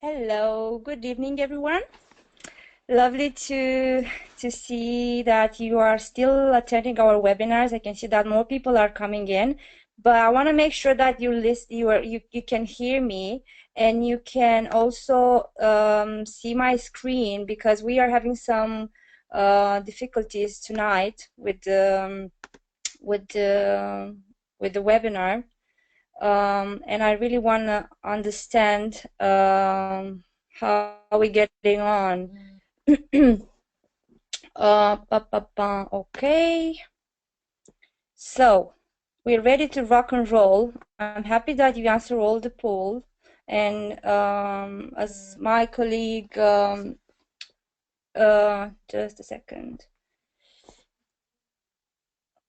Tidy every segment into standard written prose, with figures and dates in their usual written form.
Hello, good evening, everyone. Lovely to see that you are still attending our webinars. I can see that more people are coming in, but I want to make sure that you can hear me and you can also see my screen, because we are having some difficulties tonight with the with the with the webinar. And I really want to understand how we're getting on. Okay, so we're ready to rock and roll. I'm happy that you answer all the poll, and as my colleague, just a second.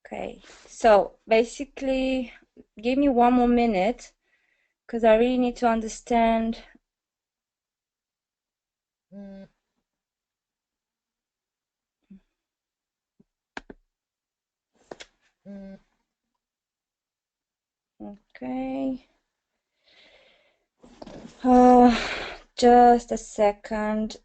Okay, so basically, give me one more minute, because I really need to understand. Okay. Just a second.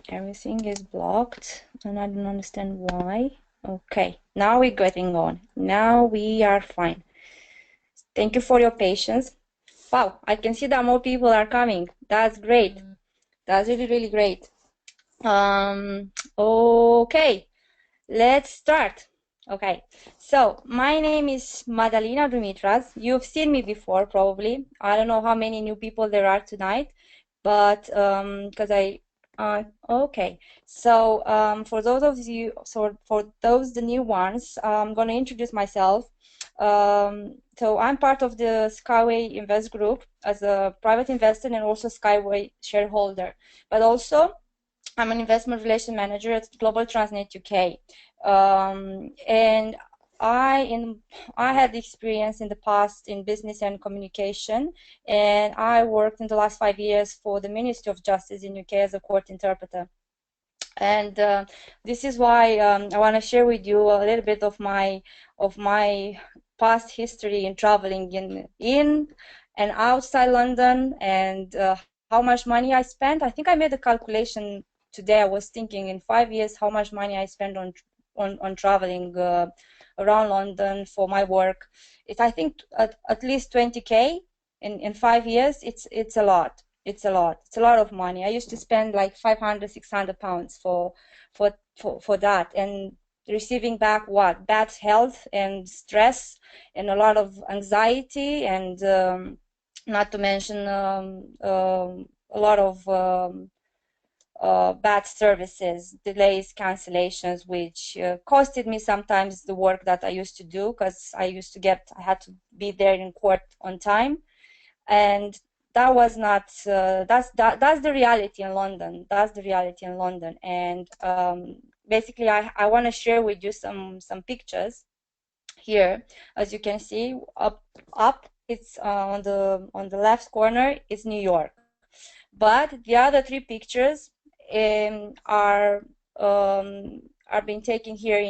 Everything is blocked, and I don't understand why. Okay, now we're getting on. Now we are fine. Thank you for your patience. Wow, I can see that more people are coming. That's great. That's really, really great. Okay, let's start. Okay, so my name is Madalina Dumitras. You've seen me before, probably. I don't know how many new people there are tonight, but because okay. So for those of you, for those the new ones, I'm going to introduce myself. So I'm part of the Skyway Invest Group as a private investor and also Skyway shareholder, but also I'm an investment relation manager at Global Transnet UK, and I had experience in the past in business and communication, and I worked in the last 5 years for the Ministry of Justice in UK as a court interpreter. And this is why I want to share with you a little bit of my past history in traveling in and outside London, and how much money I spent. I think I made a calculation today. I was thinking in 5 years how much money I spent on traveling around London for my work. I think at least 20K in 5 years. It's a lot. It's a lot. It's a lot of money. I used to spend like 500, 600 pounds for that, and receiving back what? Bad health and stress and a lot of anxiety, and not to mention a lot of bad services, delays, cancellations, which costed me sometimes the work that I used to do, because I had to be there in court on time. And that was not that's the reality in London. That's the reality in London. And basically I want to share with you some pictures here. As you can see, up it's on the left corner is New York, but the other three pictures are being taken here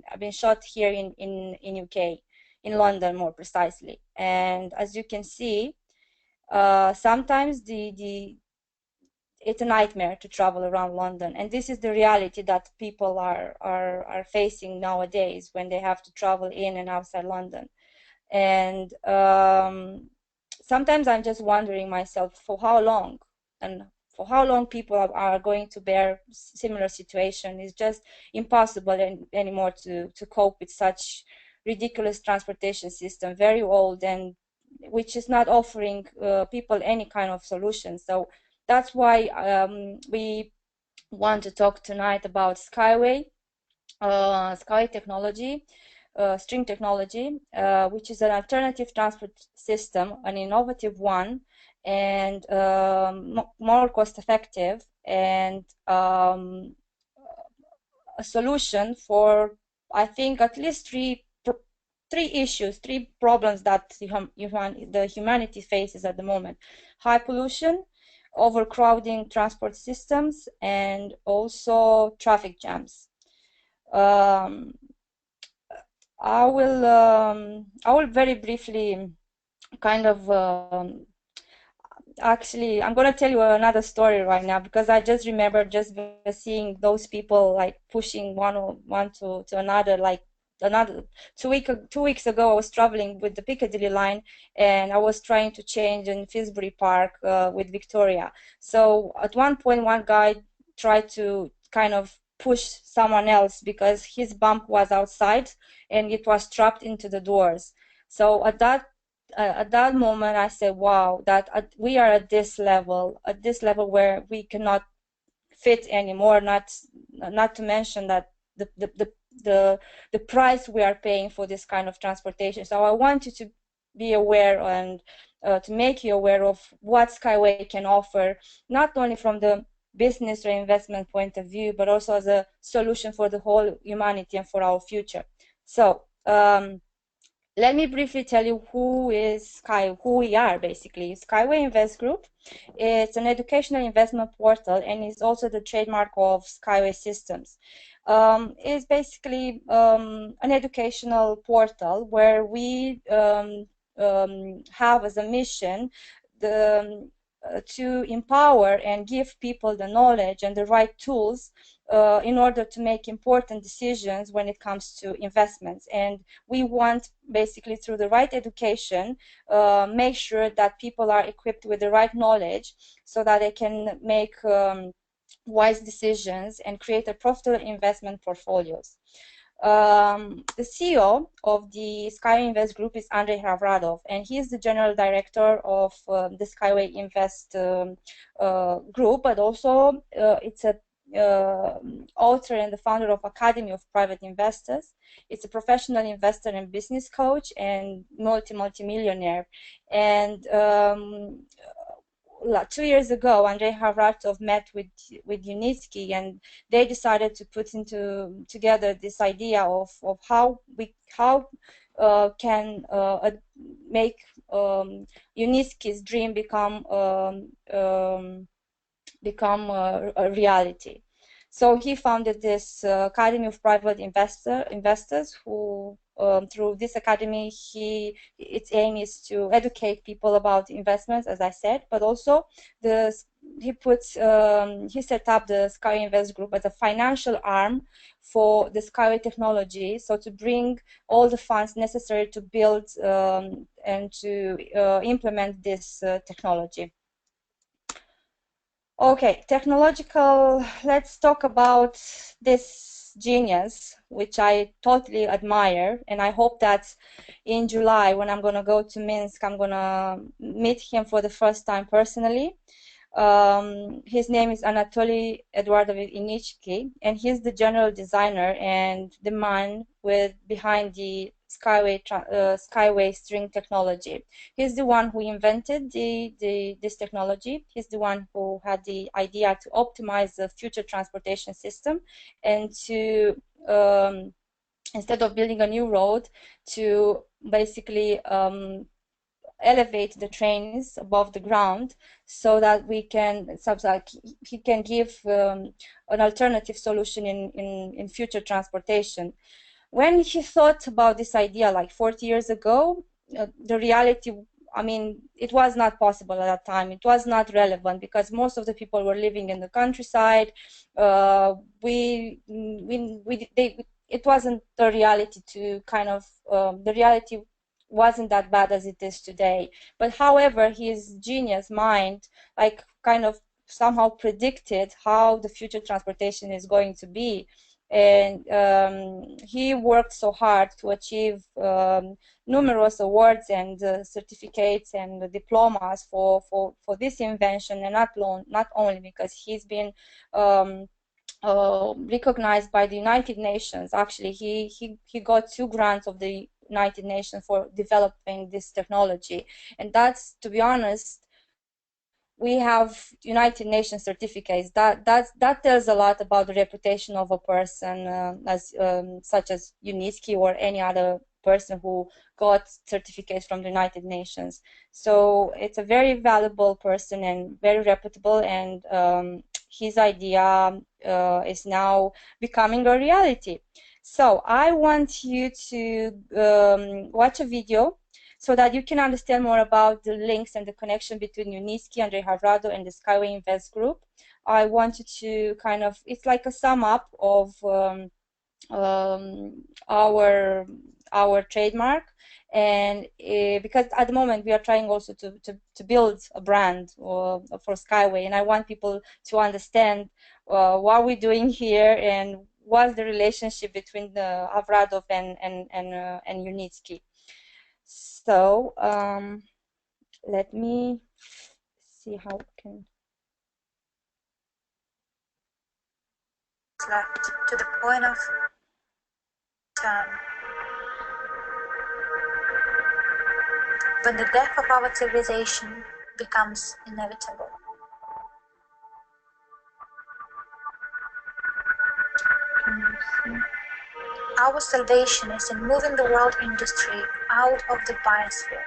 have been shot here in UK, in London more precisely. And as you can see, sometimes it's a nightmare to travel around London, and this is the reality that people are facing nowadays when they have to travel in and outside London. And sometimes I'm just wondering myself, for how long, and for how long people are going to bear similar situation. It's just impossible anymore to cope with such ridiculous transportation system, very old, and which is not offering people any kind of solution. So that's why we want to talk tonight about Skyway, Skyway technology, string technology, which is an alternative transport system, an innovative one, and more cost effective, and a solution for, I think, at least three problems that the humanity faces at the moment: high pollution, overcrowding transport systems, and also traffic jams. Um, I will very briefly kind of actually, I'm gonna tell you another story right now, because I just remember just seeing those people like pushing one to another. Like another 2 weeks ago, I was traveling with the Piccadilly line, and I was trying to change in Finsbury Park with Victoria. So at one point, one guy tried to kind of push someone else because his bump was outside and it was trapped into the doors. So at that moment, I said, wow, that we are at this level where we cannot fit anymore. Not to mention that the price we are paying for this kind of transportation. So I want you to be aware, and to make you aware of what Skyway can offer, not only from the business or investment point of view, but also as a solution for the whole humanity and for our future. So let me briefly tell you who we are basically. Skyway Invest Group. It's an educational investment portal and is also the trademark of Skyway Systems. It's basically an educational portal where we have as a mission to empower and give people the knowledge and the right tools in order to make important decisions when it comes to investments. And we want basically through the right education make sure that people are equipped with the right knowledge so that they can make wise decisions and create a profitable investment portfolios. The CEO of the Skyway Invest Group is Andrei Havradov, and he is the general director of the Skyway Invest Group, but also it's a author and the founder of Academy of Private Investors. It's a professional investor and business coach and multi-millionaire. And 2 years ago, Andrei Havratov met with Unitsky, and they decided to put together this idea of how can make Unitsky's dream become a reality. So he founded this Academy of Private Investors, who through this academy, its aim is to educate people about investments, as I said, but also he set up the Skyway Invest Group as a financial arm for the Skyway technology, so to bring all the funds necessary to build and to implement this technology. Okay, technological, let's talk about this genius, which I totally admire, and I hope that in July, when I'm gonna go to Minsk, I'm gonna meet him for the first time personally. His name is Anatoly Eduardovich Initsky, and he's the general designer and the man behind the Skyway string technology. He's the one who invented this technology. He's the one who had the idea to optimize the future transportation system and to instead of building a new road, to basically elevate the trains above the ground so that he can give an alternative solution in future transportation. When he thought about this idea like 40 years ago, the reality, I mean, it was not possible at that time. It was not relevant because most of the people were living in the countryside. It wasn't the reality to kind of, the reality wasn't that bad as it is today. But however, his genius mind, like kind of somehow predicted how the future transportation is going to be. And he worked so hard to achieve numerous awards and certificates and diplomas for this invention, and not only because he's been recognized by the United Nations. Actually, he got 2 grants of the United Nations for developing this technology, and that's, to be honest, we have United Nations certificates. That tells a lot about the reputation of a person, such as Unitsky or any other person who got certificates from the United Nations. So it's a very valuable person and very reputable, and his idea is now becoming a reality. So I want you to watch a video so that you can understand more about the links and the connection between UNISKI, Andrei Havradov, and the Skyway Invest Group. I want you to kind of, it's like a sum up of our trademark, and because at the moment we are trying also to build a brand for Skyway, and I want people to understand what we're doing here and what's the relationship between the Havradov and UNISKI. So let me see how we can. Left to the point of turn. When the death of our civilization becomes inevitable. Our salvation is in moving the world industry out of the biosphere.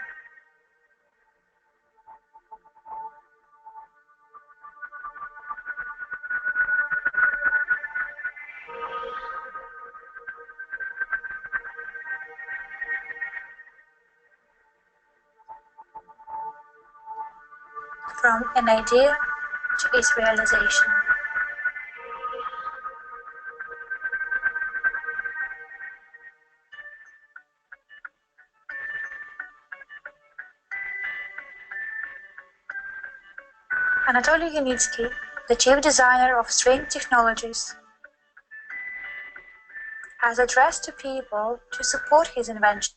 From an idea to its realization. Anatoly Yunitsky, the chief designer of Strange Technologies, has addressed to people to support his invention.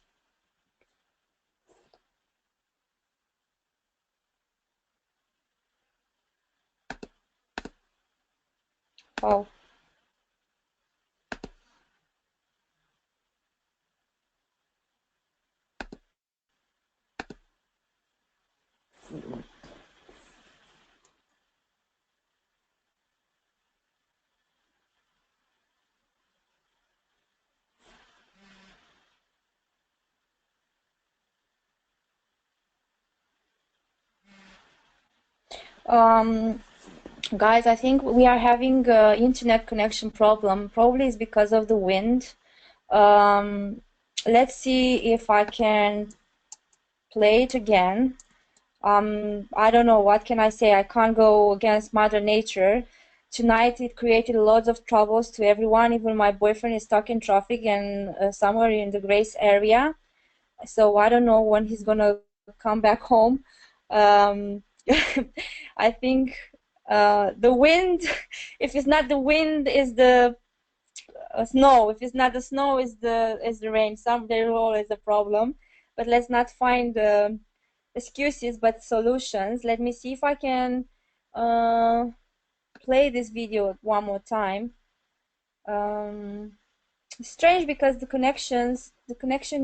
Oh. Guys, I think we are having internet connection problem. Probably it's because of the wind. Let's see if I can play it again. I don't know, what can I say? I can't go against Mother Nature. Tonight it created lots of troubles to everyone. Even my boyfriend is stuck in traffic and somewhere in the Grace area. So I don't know when he's gonna come back home. I think the wind, if it's not the wind, is the snow. If it's not the snow, is the rain. There's always a problem. But let's not find excuses, but solutions. Let me see if I can play this video one more time. Strange because the connection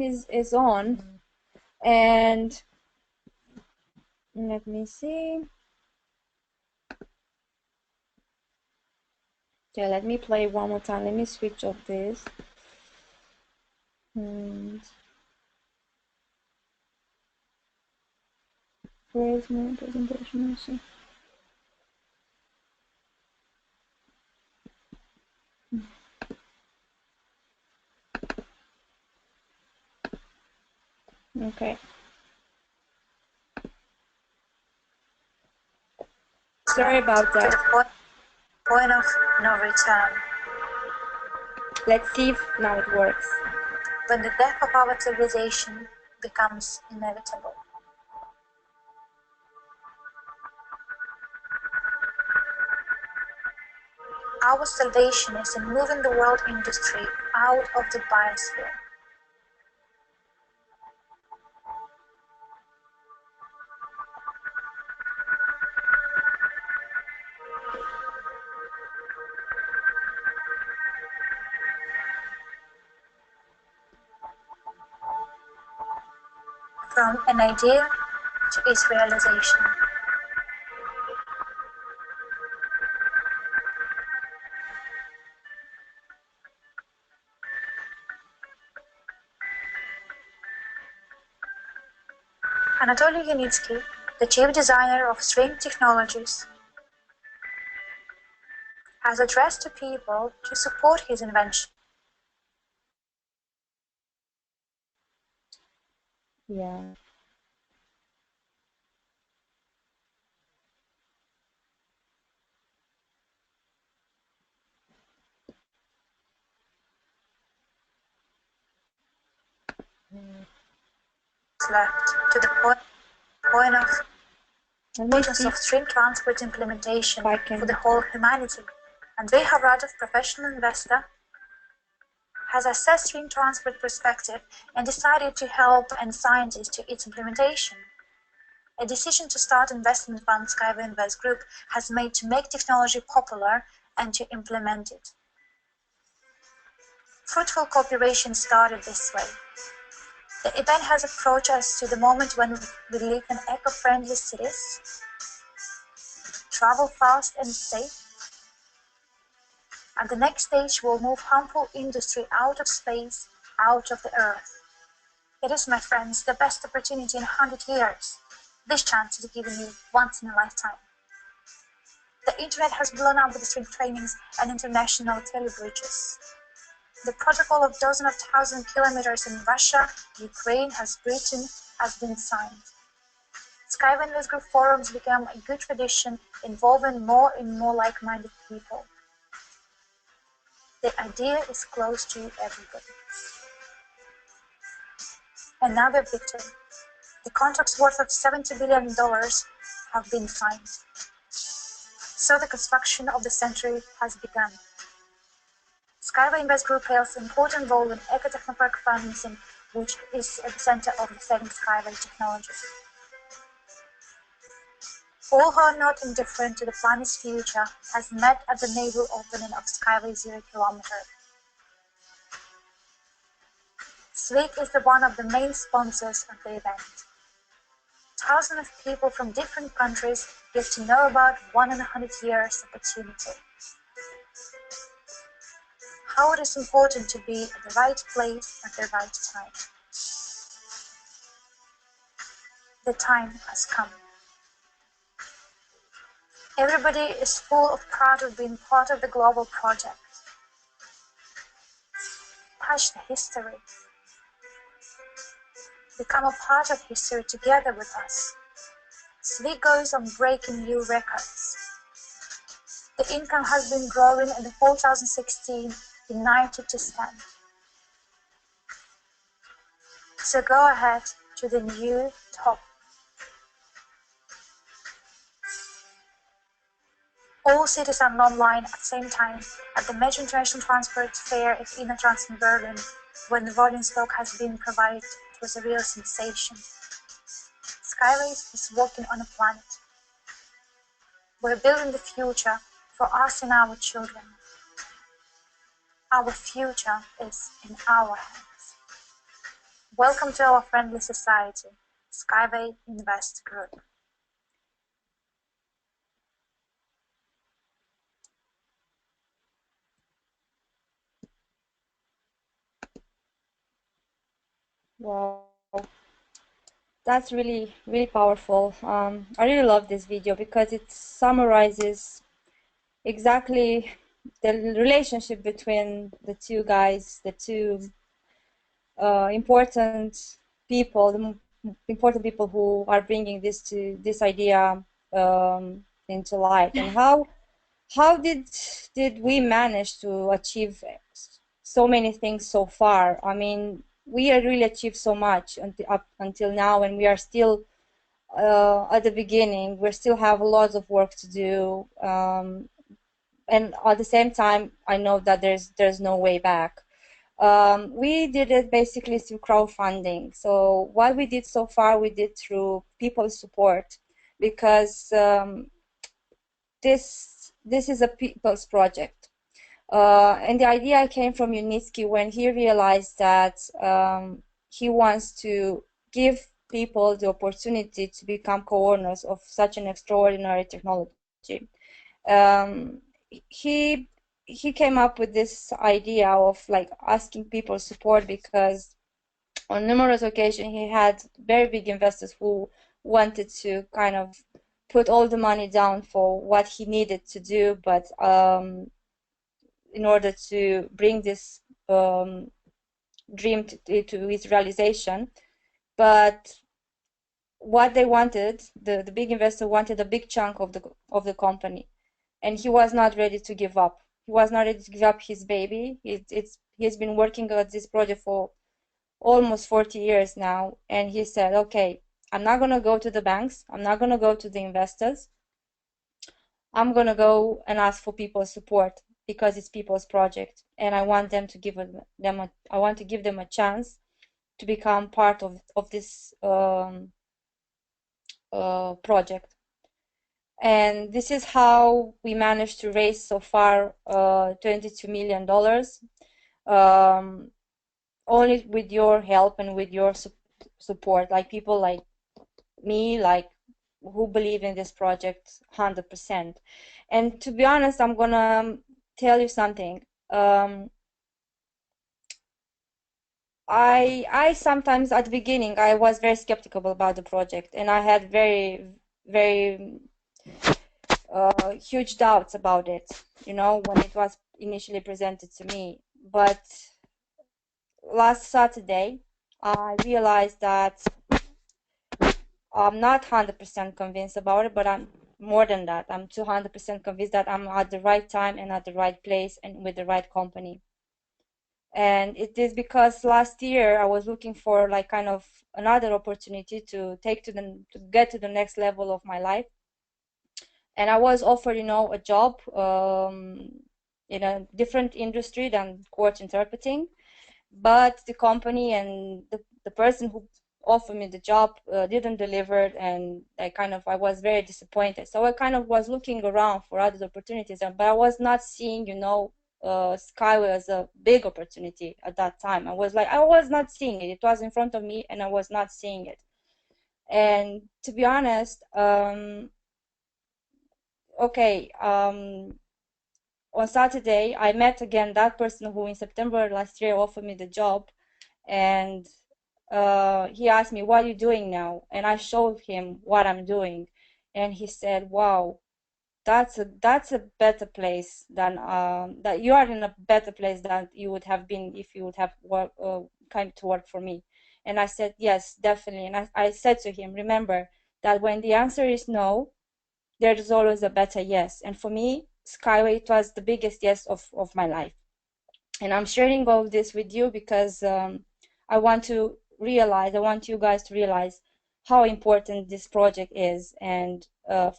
is on, and let me see. Yeah, let me play one more time. Let me switch off this. And where's my presentation also? Okay. Sorry about that. To the point of no return. Let's see if now it works. When the death of our civilization becomes inevitable. Our salvation is in moving the world industry out of the biosphere. From an idea to its realization. Anatoly Yunitsky, the chief designer of String Technologies, has addressed to people to support his invention. Yeah. Left to the point of Let me importance see of string transport implementation if I for the can. whole humanity. Andrei Havratov, professional investor, has assessed string transport perspective and decided to help and scientists to its implementation. A decision to start investment fund Skyway Invest Group has made to make technology popular and to implement it. Fruitful cooperation started this way. The event has approached us to the moment when we live in eco-friendly cities, travel fast and safe, and the next stage will move harmful industry out of space, out of the earth. It is, my friends, the best opportunity in 100 years. This chance is given you once in a lifetime. The internet has blown up with string trainings and international telebridges. The protocol of dozens of thousand kilometers in Russia, Ukraine, has been signed. Skyway Invest Group forums become a good tradition, involving more and more like-minded people. The idea is close to everybody. Another victim. The contracts worth of $70 billion have been signed. So the construction of the century has begun. Skyway Invest Group plays an important role in eco-technopark financing, which is at the center of the same Skyway technologies. All who are not indifferent to the planet's future has met at the naval opening of Skyway 0 kilometer. SWIC is one of the main sponsors of the event. Thousands of people from different countries get to know about 100 years opportunity. How it is important to be at the right place at the right time. The time has come. Everybody is full of pride of being part of the global project. Touch the history. Become a part of history together with us. SWIC goes on breaking new records. The income has been growing in the 2016 united to stand. So go ahead to the new top. All cities are online at the same time at the Major International Transport Fair at Innotrans in Berlin. When the volume stock has been provided, it was a real sensation. Skyways is walking on a planet. We're building the future for us and our children. Our future is in our hands. Welcome to our friendly society, Skyway Invest Group. Wow. That's really, really powerful. I really love this video because it summarizes exactly the relationship between the two guys, the two important people, important people who are bringing this idea into light, and how did we manage to achieve so many things so far? I mean, we have really achieved so much up until now, and we are still at the beginning. We still have lots of work to do, and at the same time, I know that there's no way back. We did it basically through crowdfunding. So what we did so far, we did through people support, because this is a people's project. And the idea came from Yunitsky when he realized that he wants to give people the opportunity to become co-owners of such an extraordinary technology. Um, he he came up with this idea of like asking people support, because on numerous occasions he had very big investors who wanted to kind of put all the money down for what he needed to do, but in order to bring this dream to its realization. But what they wanted, the big investor wanted a big chunk of the company, and he was not ready to give up. He was not ready to give up his baby. He's been working on this project for almost 40 years now, and he said, okay, I'm not gonna go to the banks, I'm not gonna go to the investors, I'm gonna go and ask for people's support because it's people's project, and I want them to give them I want to give them a chance to become part of this project. And this is how we managed to raise so far $22 million, only with your help and with your support, like people like me, like who believe in this project 100%. And to be honest, I'm gonna tell you something. I sometimes at the beginning I was very skeptical about the project, and I had very huge doubts about it, you know, when it was initially presented to me. But last Saturday, I realized that I'm not 100% convinced about it, but I'm more than that. I'm 200% convinced that I'm at the right time and at the right place and with the right company. And it is because last year I was looking for like kind of another opportunity to get to the next level of my life. And I was offered, you know, a job in a different industry than court interpreting, but the company and the person who offered me the job didn't deliver, and I was very disappointed. So I kind of was looking around for other opportunities, but I was not seeing, you know, Skyway as a big opportunity at that time. I was not seeing it. It was in front of me and I was not seeing it. And to be honest, okay, on Saturday, I met again that person who in September last year offered me the job, and he asked me, "What are you doing now?" And I showed him what I'm doing, and he said, "Wow, that's a better place than that you are in a better place than you would have been if you would have come to work for me." And I said, "Yes, definitely." And I said to him, "Remember that when the answer is no, there is always a better yes." And for me, Skyway, it was the biggest yes of my life. And I'm sharing all this with you because I want you guys to realize how important this project is, and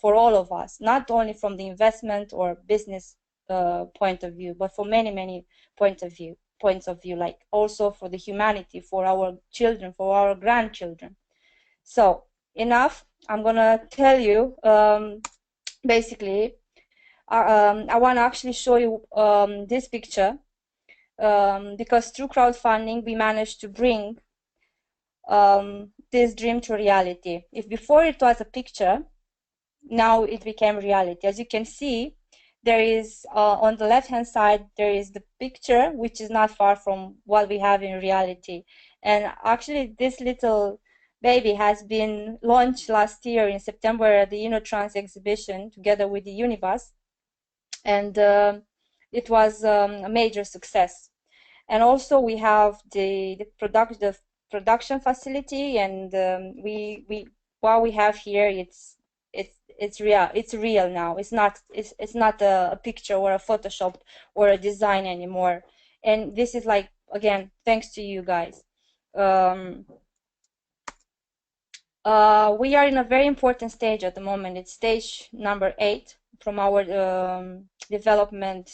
for all of us, not only from the investment or business point of view, but for many points of view, like also for the humanity, for our children, for our grandchildren. So enough. I'm gonna tell you basically. I want to actually show you this picture because through crowdfunding we managed to bring this dream to reality. If before it was a picture, now it became reality. As you can see, there is on the left hand side there is the picture, which is not far from what we have in reality. And actually this little baby has been launched last year in September at the InnoTrans exhibition together with the Unibus, and it was a major success. And also we have the production facility, and we what we have here, it's real now. It's not a picture or a Photoshop or a design anymore. And this is like, again, thanks to you guys. We are in a very important stage at the moment. It's stage number 8 from our development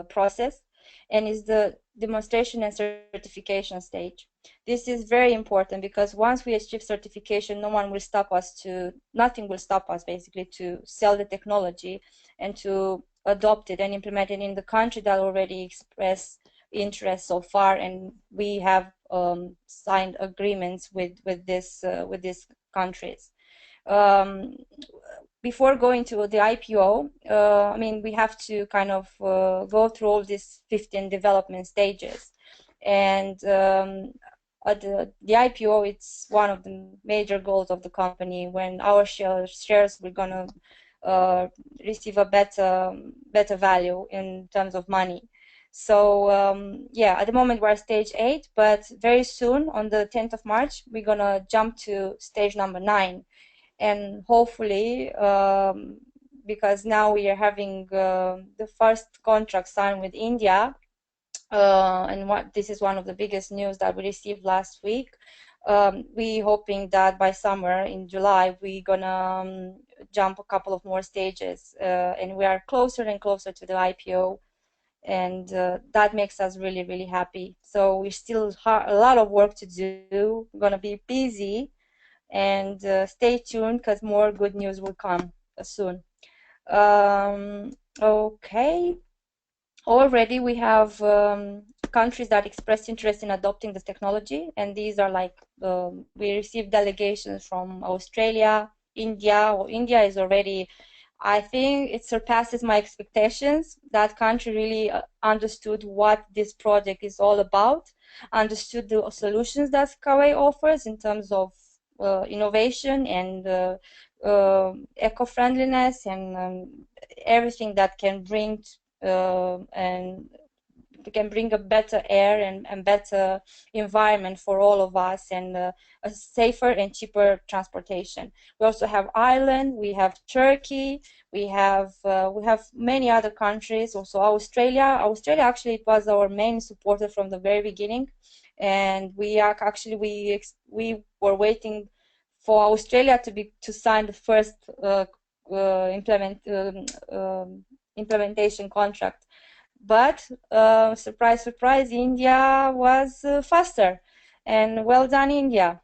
process, and is the demonstration and certification stage. This is very important because once we achieve certification, nothing will stop us basically to sell the technology and to adopt it and implement it in the country that already express interest so far, and we have signed agreements with these countries. Before going to the IPO, I mean, we have to kind of go through all these 15 development stages, and the IPO, it's one of the major goals of the company. When our shares we're gonna receive a better value in terms of money. So yeah, at the moment we're stage 8, but very soon on the 10th of March we're gonna jump to stage number 9, and hopefully because now we are having the first contract signed with India, and this is one of the biggest news that we received last week. We hoping that by summer in July we're gonna jump a couple of more stages, and we are closer and closer to the IPO, and that makes us really, really happy. So we still have a lot of work to do. We're gonna be busy, and stay tuned because more good news will come soon. Okay. Already we have countries that expressed interest in adopting this technology, and these are like we received delegations from Australia, India. Well, India is already, I think it surpasses my expectations. That country really understood what this project is all about, understood the solutions that Skyway offers in terms of innovation and eco-friendliness, and everything that can bring and can bring a better air and better environment for all of us, and a safer and cheaper transportation. We also have Ireland, we have Turkey, we have many other countries. Also Australia. Australia actually was our main supporter from the very beginning, and we are actually we were waiting for Australia to sign the first implementation contract. But surprise, surprise, India was faster, and well done, India.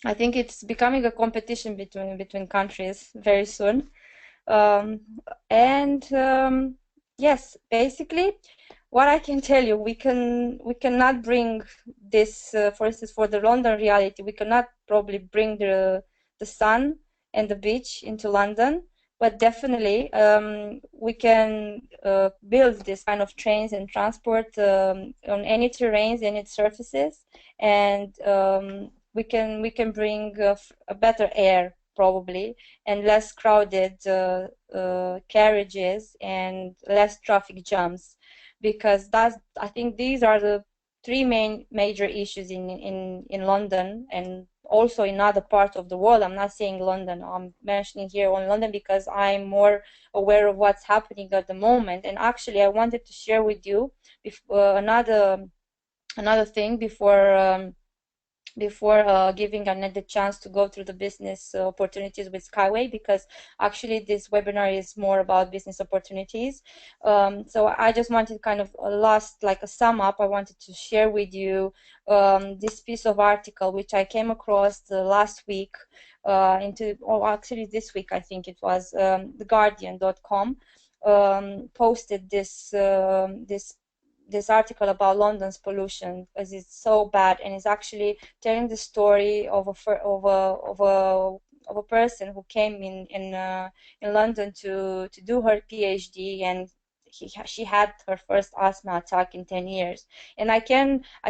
I think it's becoming a competition between countries very soon. And yes, basically, what I can tell you, we cannot bring this, for instance, for the London reality, we cannot probably bring the sun and the beach into London, but definitely we can build this kind of trains and transport on any terrains, any surfaces, and we can bring a better air probably, and less crowded carriages and less traffic jams, because I think these are the three major issues in London, and also in other parts of the world. I'm not saying London, I'm mentioning here on London because I'm more aware of what's happening at the moment. And actually I wanted to share with you another thing before giving Annette the chance to go through the business opportunities with Skyway, because actually this webinar is more about business opportunities. So I just wanted kind of like a sum up. I wanted to share with you this piece of article which I came across last week actually this week I think it was, theguardian.com posted this article about London's pollution, because it's so bad, and it's actually telling the story of a person who came in London to do her PhD, and she had her first asthma attack in 10 years. And I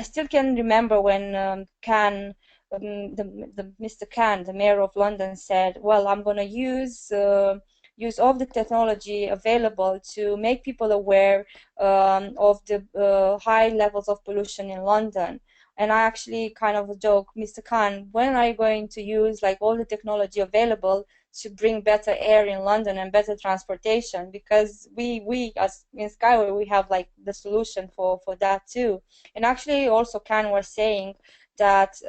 still can remember when Khan, the Mr. Khan, the mayor of London, said, well, I'm going to use all the technology available to make people aware of the high levels of pollution in London. And I actually kind of joke, Mr. Khan, when are you going to use like all the technology available to bring better air in London and better transportation? Because we as in Skyway, we have like the solution for that too. And actually also Khan was saying that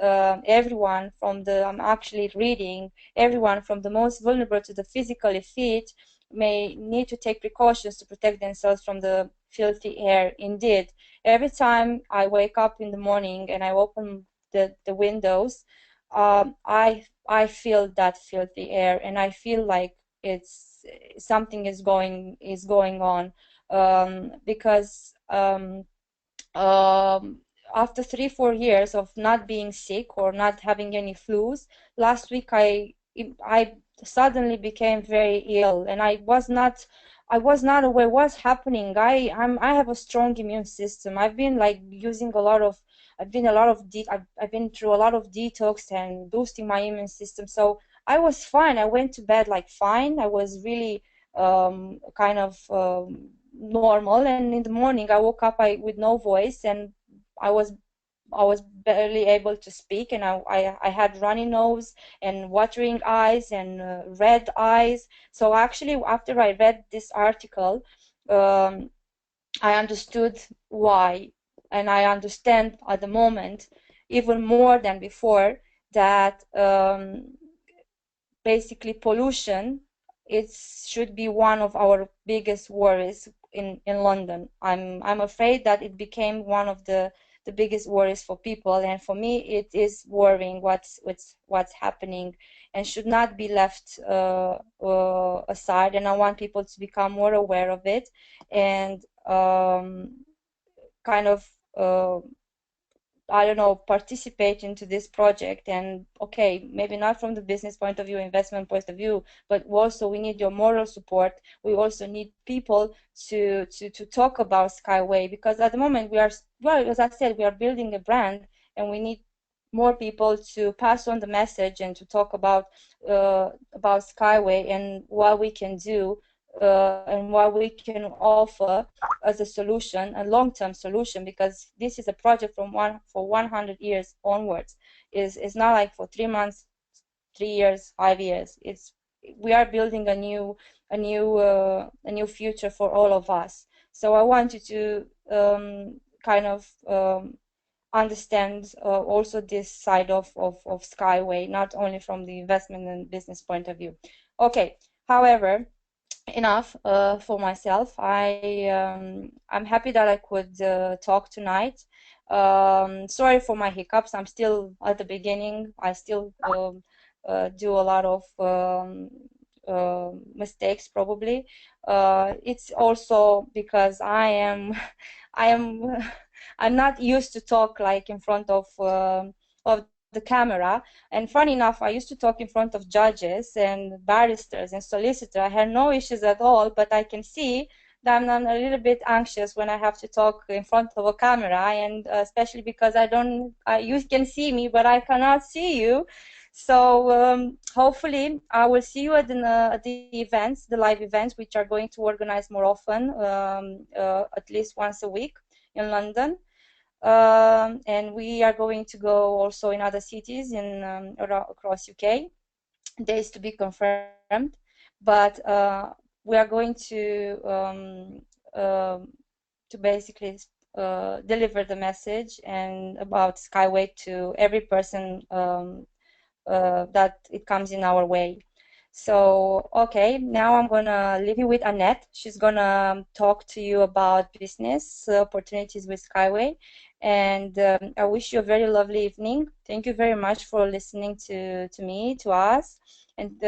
everyone from I'm actually reading, everyone from the most vulnerable to the physically fit may need to take precautions to protect themselves from the filthy air. Indeed, every time I wake up in the morning and I open the windows, I feel that filthy air, and I feel like it's something is going on, because after 3-4 years of not being sick or not having any flus, last week I suddenly became very ill, and I was not aware what's happening. I have a strong immune system. I've been like using a lot of I've been a lot of I've been through a lot of detox and boosting my immune system. So I was fine. I went to bed like fine. I was really kind of normal, and in the morning I woke up with no voice, and I was barely able to speak, and I had runny nose and watering eyes and red eyes. So actually, after I read this article, um, I understood why, and I understand at the moment even more than before that basically pollution, it should be one of our biggest worries in London. I'm afraid that it became one of the biggest worries for people, and for me it is worrying what's happening and should not be left aside, and I want people to become more aware of it and kind of I don't know, participate into this project. And okay, maybe not from the business point of view, investment point of view, but also we need your moral support. We also need people to talk about Skyway, because at the moment we are, well, as I said, we are building a brand, and we need more people to pass on the message and to talk about Skyway and what we can do and what we can offer as a solution, a long-term solution, because this is a project for 100 years onwards. It's not like for 3 months, 3 years, 5 years. We are building a new future for all of us. So I want you to kind of understand also this side of Skyway, not only from the investment and business point of view. Okay, however, enough for myself. I'm happy that I could talk tonight. Sorry for my hiccups. I'm still at the beginning. I still do a lot of mistakes probably. It's also because I am I'm not used to talk like in front of the camera. And funny enough, I used to talk in front of judges and barristers and solicitors. I had no issues at all, but I can see that I'm a little bit anxious when I have to talk in front of a camera, and especially because you can see me, but I cannot see you. So hopefully I will see you at the events, the live events, which are going to organize more often, at least once a week in London. And we are going to go also in other cities across UK. Days to be confirmed, but we are going to basically deliver the message and about Skyway to every person that it comes in our way. So, okay, now I'm gonna leave you with Annette. She's gonna talk to you about business opportunities with Skyway. And I wish you a very lovely evening. Thank you very much for listening to me, to us, and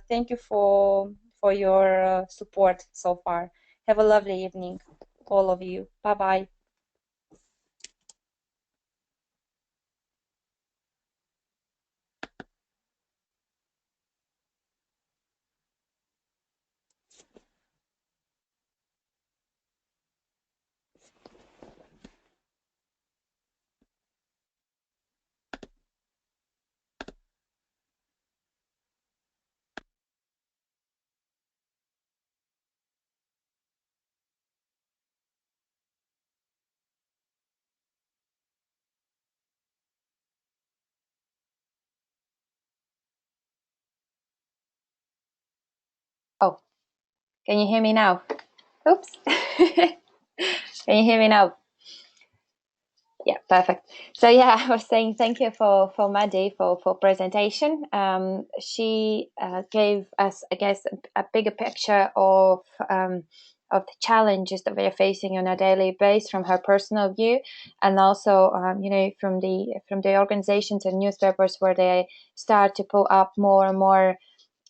thank you for your support so far. Have a lovely evening, all of you. Bye bye. Oh, can you hear me now? Oops. Can you hear me now? Yeah, perfect. So yeah, I was saying thank you for Maddie for presentation. She gave us, I guess, a bigger picture of the challenges that we are facing on a daily basis from her personal view, and also from the organizations and newspapers where they start to pull up more and more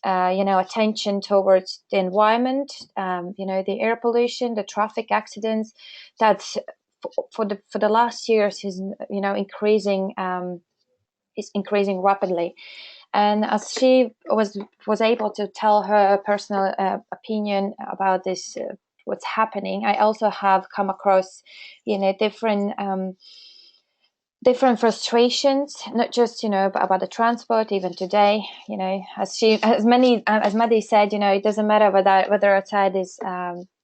attention towards the environment, the air pollution, the traffic accidents. That's for the last years is increasing, is increasing rapidly. And as she was able to tell her personal opinion about this, what's happening, I also have come across different different frustrations, not just, about the transport. Even today, as Maddie said, it doesn't matter whether outside is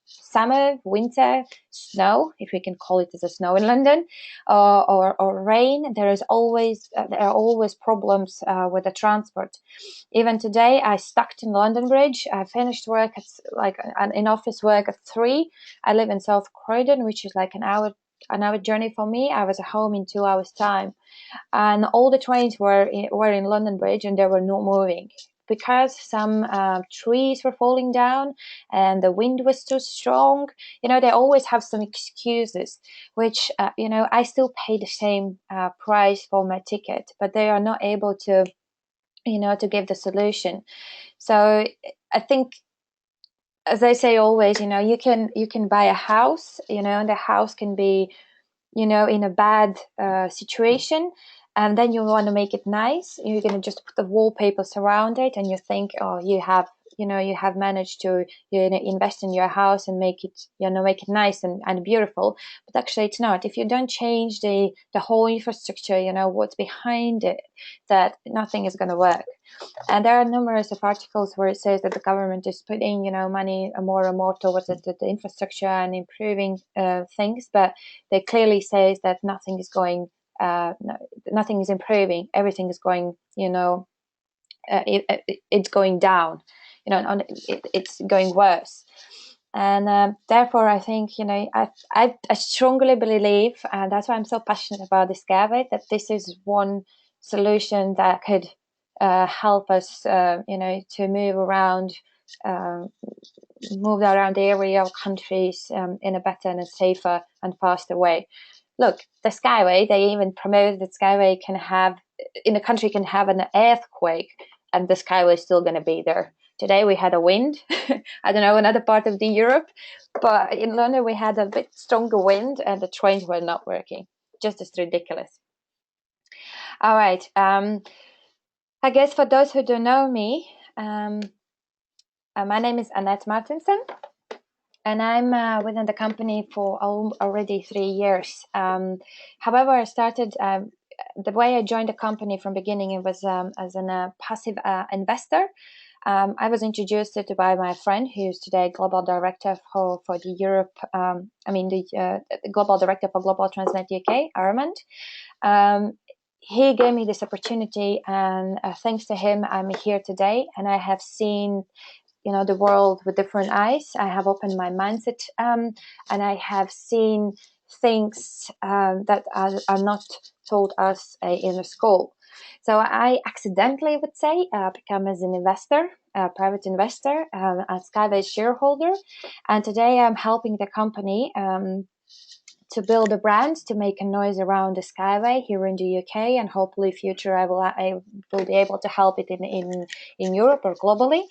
summer, winter, snow, if we can call it as a snow in London, or rain. There are always problems with the transport. Even today, I stuck in London Bridge. I finished work at in office work at 3. I live in South Croydon, which is like an hour journey for me. I was at home in 2 hours time, and all the trains were in London Bridge, and they were not moving because some trees were falling down and the wind was too strong. They always have some excuses, which I still pay the same price for my ticket, but they are not able to to give the solution. So I think, as I say always, you can buy a house, and the house can be in a bad situation, and then you want to make it nice. You're going to just put the wallpapers around it, and you think, oh, you have managed to invest in your house and make it nice and beautiful. But actually it's not. If you don't change the whole infrastructure, what's behind it, that nothing is going to work. And there are numerous of articles where it says that the government is putting, money more and more towards the infrastructure and improving things, but they clearly say that nothing is going, nothing is improving. Everything is going, it's going down, it's going worse. And therefore, I think, I strongly believe, and that's why I'm so passionate about this Skyway, that this is one solution that could help us, to move around the area of countries in a better and a safer and faster way. Look, the Skyway, they even promote that Skyway in a country can have an earthquake and the Skyway is still going to be there. Today we had a wind. I don't know, another part of the Europe, but in London we had a bit stronger wind and the trains were not working. Just as ridiculous. All right. I guess for those who don't know me, my name is Annette Martinsen, and I'm within the company for already 3 years. However, I started, the way I joined the company from beginning, it was as a passive investor. I was introduced to by my friend, who's today global director for the Europe. The global director for Global Transnet UK, Armand. He gave me this opportunity, and thanks to him, I'm here today, and I have seen, the world with different eyes. I have opened my mindset, and I have seen things that are not told us in a school. So I accidentally, would say, become as an investor, a private investor, a Skyway shareholder, and today I'm helping the company to build a brand, to make a noise around the Skyway here in the UK, and hopefully future I will be able to help it in Europe or globally.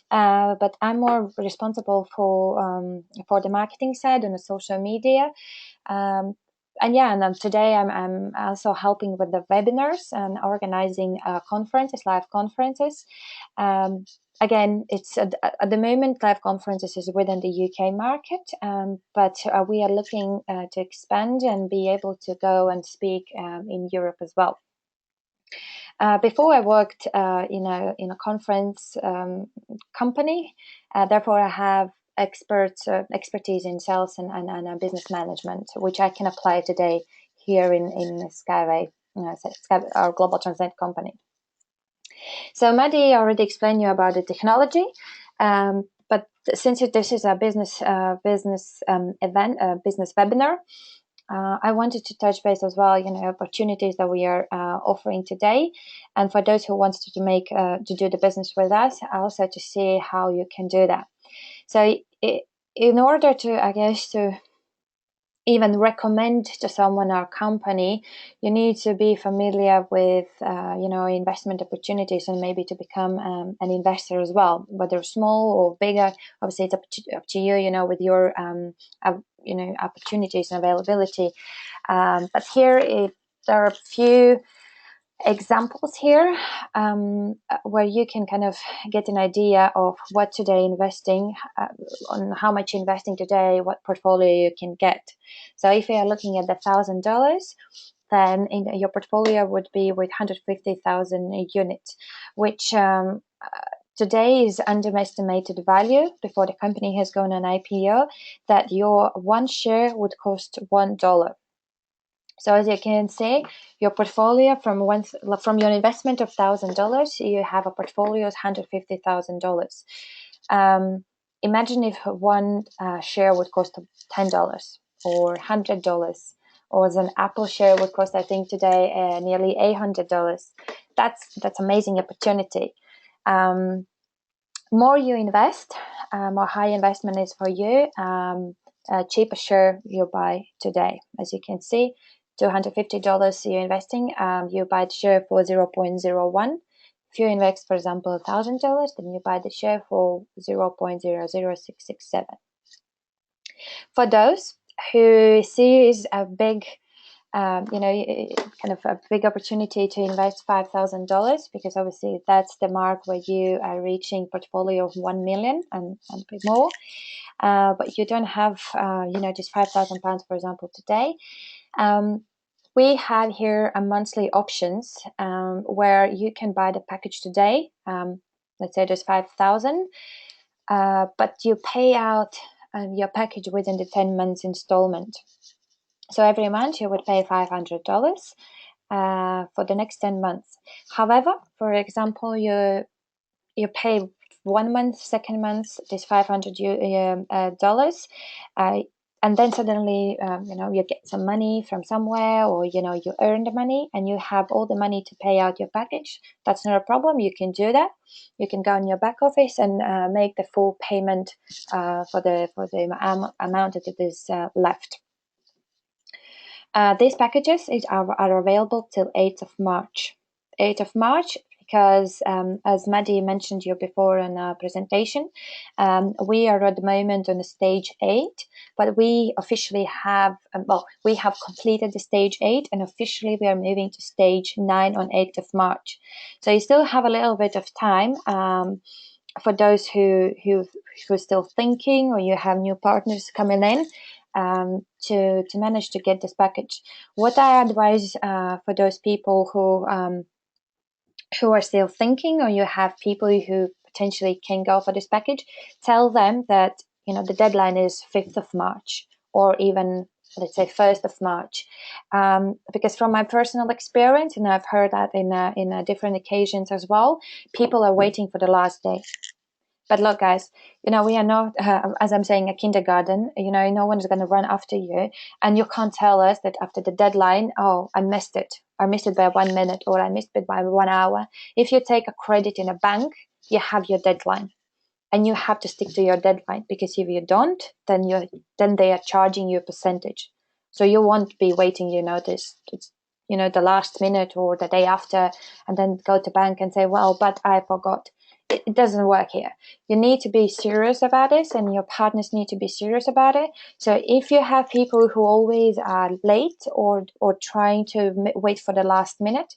But I'm more responsible for the marketing side and the social media. And today I'm also helping with the webinars and organizing live conferences. Again, it's at the moment, live conferences is within the UK market, but we are looking to expand and be able to go and speak in Europe as well. Before I worked in a conference company, therefore I have expertise in sales and business management, which I can apply today here in Skyway, our Global Transnet company. So Maddie already explained you about the technology, but since this is a business event, business webinar, I wanted to touch base as well, opportunities that we are offering today, and for those who wants to make to do the business with us, also to see how you can do that. So in order to, I guess, to even recommend to someone our company, you need to be familiar with investment opportunities, and maybe to become an investor as well, whether small or bigger. Obviously it's up to you, with your opportunities and availability, but here there are a few examples here where you can kind of get an idea of what today investing, on how much investing today, what portfolio you can get. So if you are looking at the $1,000 then your portfolio would be with 150,000 units, which today is underestimated value before the company has gone on IPO, that your one share would cost $1. So as you can see, your portfolio from your investment of $1,000, you have a portfolio of $150,000. Imagine if one share would cost $10 or $100, or as an Apple share would cost, I think today, nearly $800. That's amazing opportunity. More you invest, more high investment is for you, cheaper share you buy today. As you can see, $250 you're investing, you buy the share for 0.01. If you invest, for example, $1,000, then you buy the share for 0.00667. For those who sees a big kind of a big opportunity to invest $5,000, because obviously that's the mark where you are reaching portfolio of 1 million and a bit more. But you don't have, just £5,000, for example, today. We have here a monthly options where you can buy the package today. Let's say there's 5,000, but you pay out your package within the 10 months installment. So every month you would pay $500 for the next 10 months. However, for example, you pay 1 month, second month, this $500, and then suddenly you get some money from somewhere, or you earn the money and you have all the money to pay out your package. That's not a problem. You can do that. You can go in your back office and make the full payment for the amount that it is left. These packages are available till 8th of March. 8th of March, because as Maddie mentioned you before in our presentation, we are at the moment on the stage 8, but we officially have, we have completed the stage 8, and officially we are moving to stage 9 on 8th of March. So you still have a little bit of time for those who are still thinking, or you have new partners coming in, to manage to get this package. What I advise for those people who are still thinking, or you have people who potentially can go for this package, tell them that the deadline is 5th of March, or even let's say 1st of March, because from my personal experience, and I've heard that in different occasions as well, people are waiting for the last day. But look, guys, we are not, as I'm saying, a kindergarten. No one is going to run after you, and you can't tell us that after the deadline, oh, I missed it. I missed it by 1 minute, or I missed it by 1 hour. If you take a credit in a bank, you have your deadline, and you have to stick to your deadline, because if you don't, then they are charging you a percentage. So you won't be waiting, the last minute or the day after, and then go to bank and say, well, but I forgot. It doesn't work here. You need to be serious about this, and your partners need to be serious about it. So if you have people who always are late or trying to wait for the last minute,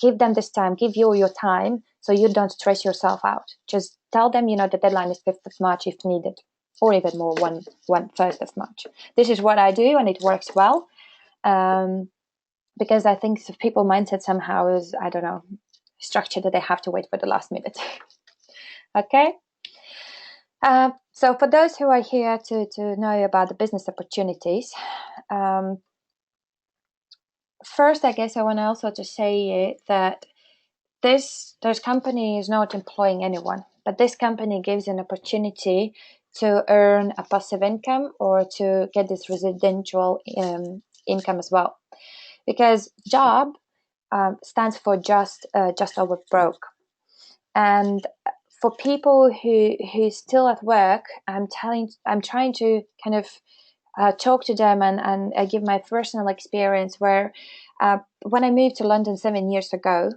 give them this time, give you your time, so you don't stress yourself out. Just tell them, the deadline is 5th of March if needed, or even more, 1st of March. This is what I do, and it works well, because I think the people mindset somehow is, I don't know, structured that they have to wait for the last minute. Okay. So for those who are here to know about the business opportunities, first, I guess I want also to say that this company is not employing anyone, but this company gives an opportunity to earn a passive income, or to get this residential income as well, because job stands for just over broke. And for people who still at work, I'm trying to kind of talk to them and give my personal experience, where when I moved to London 7 years ago,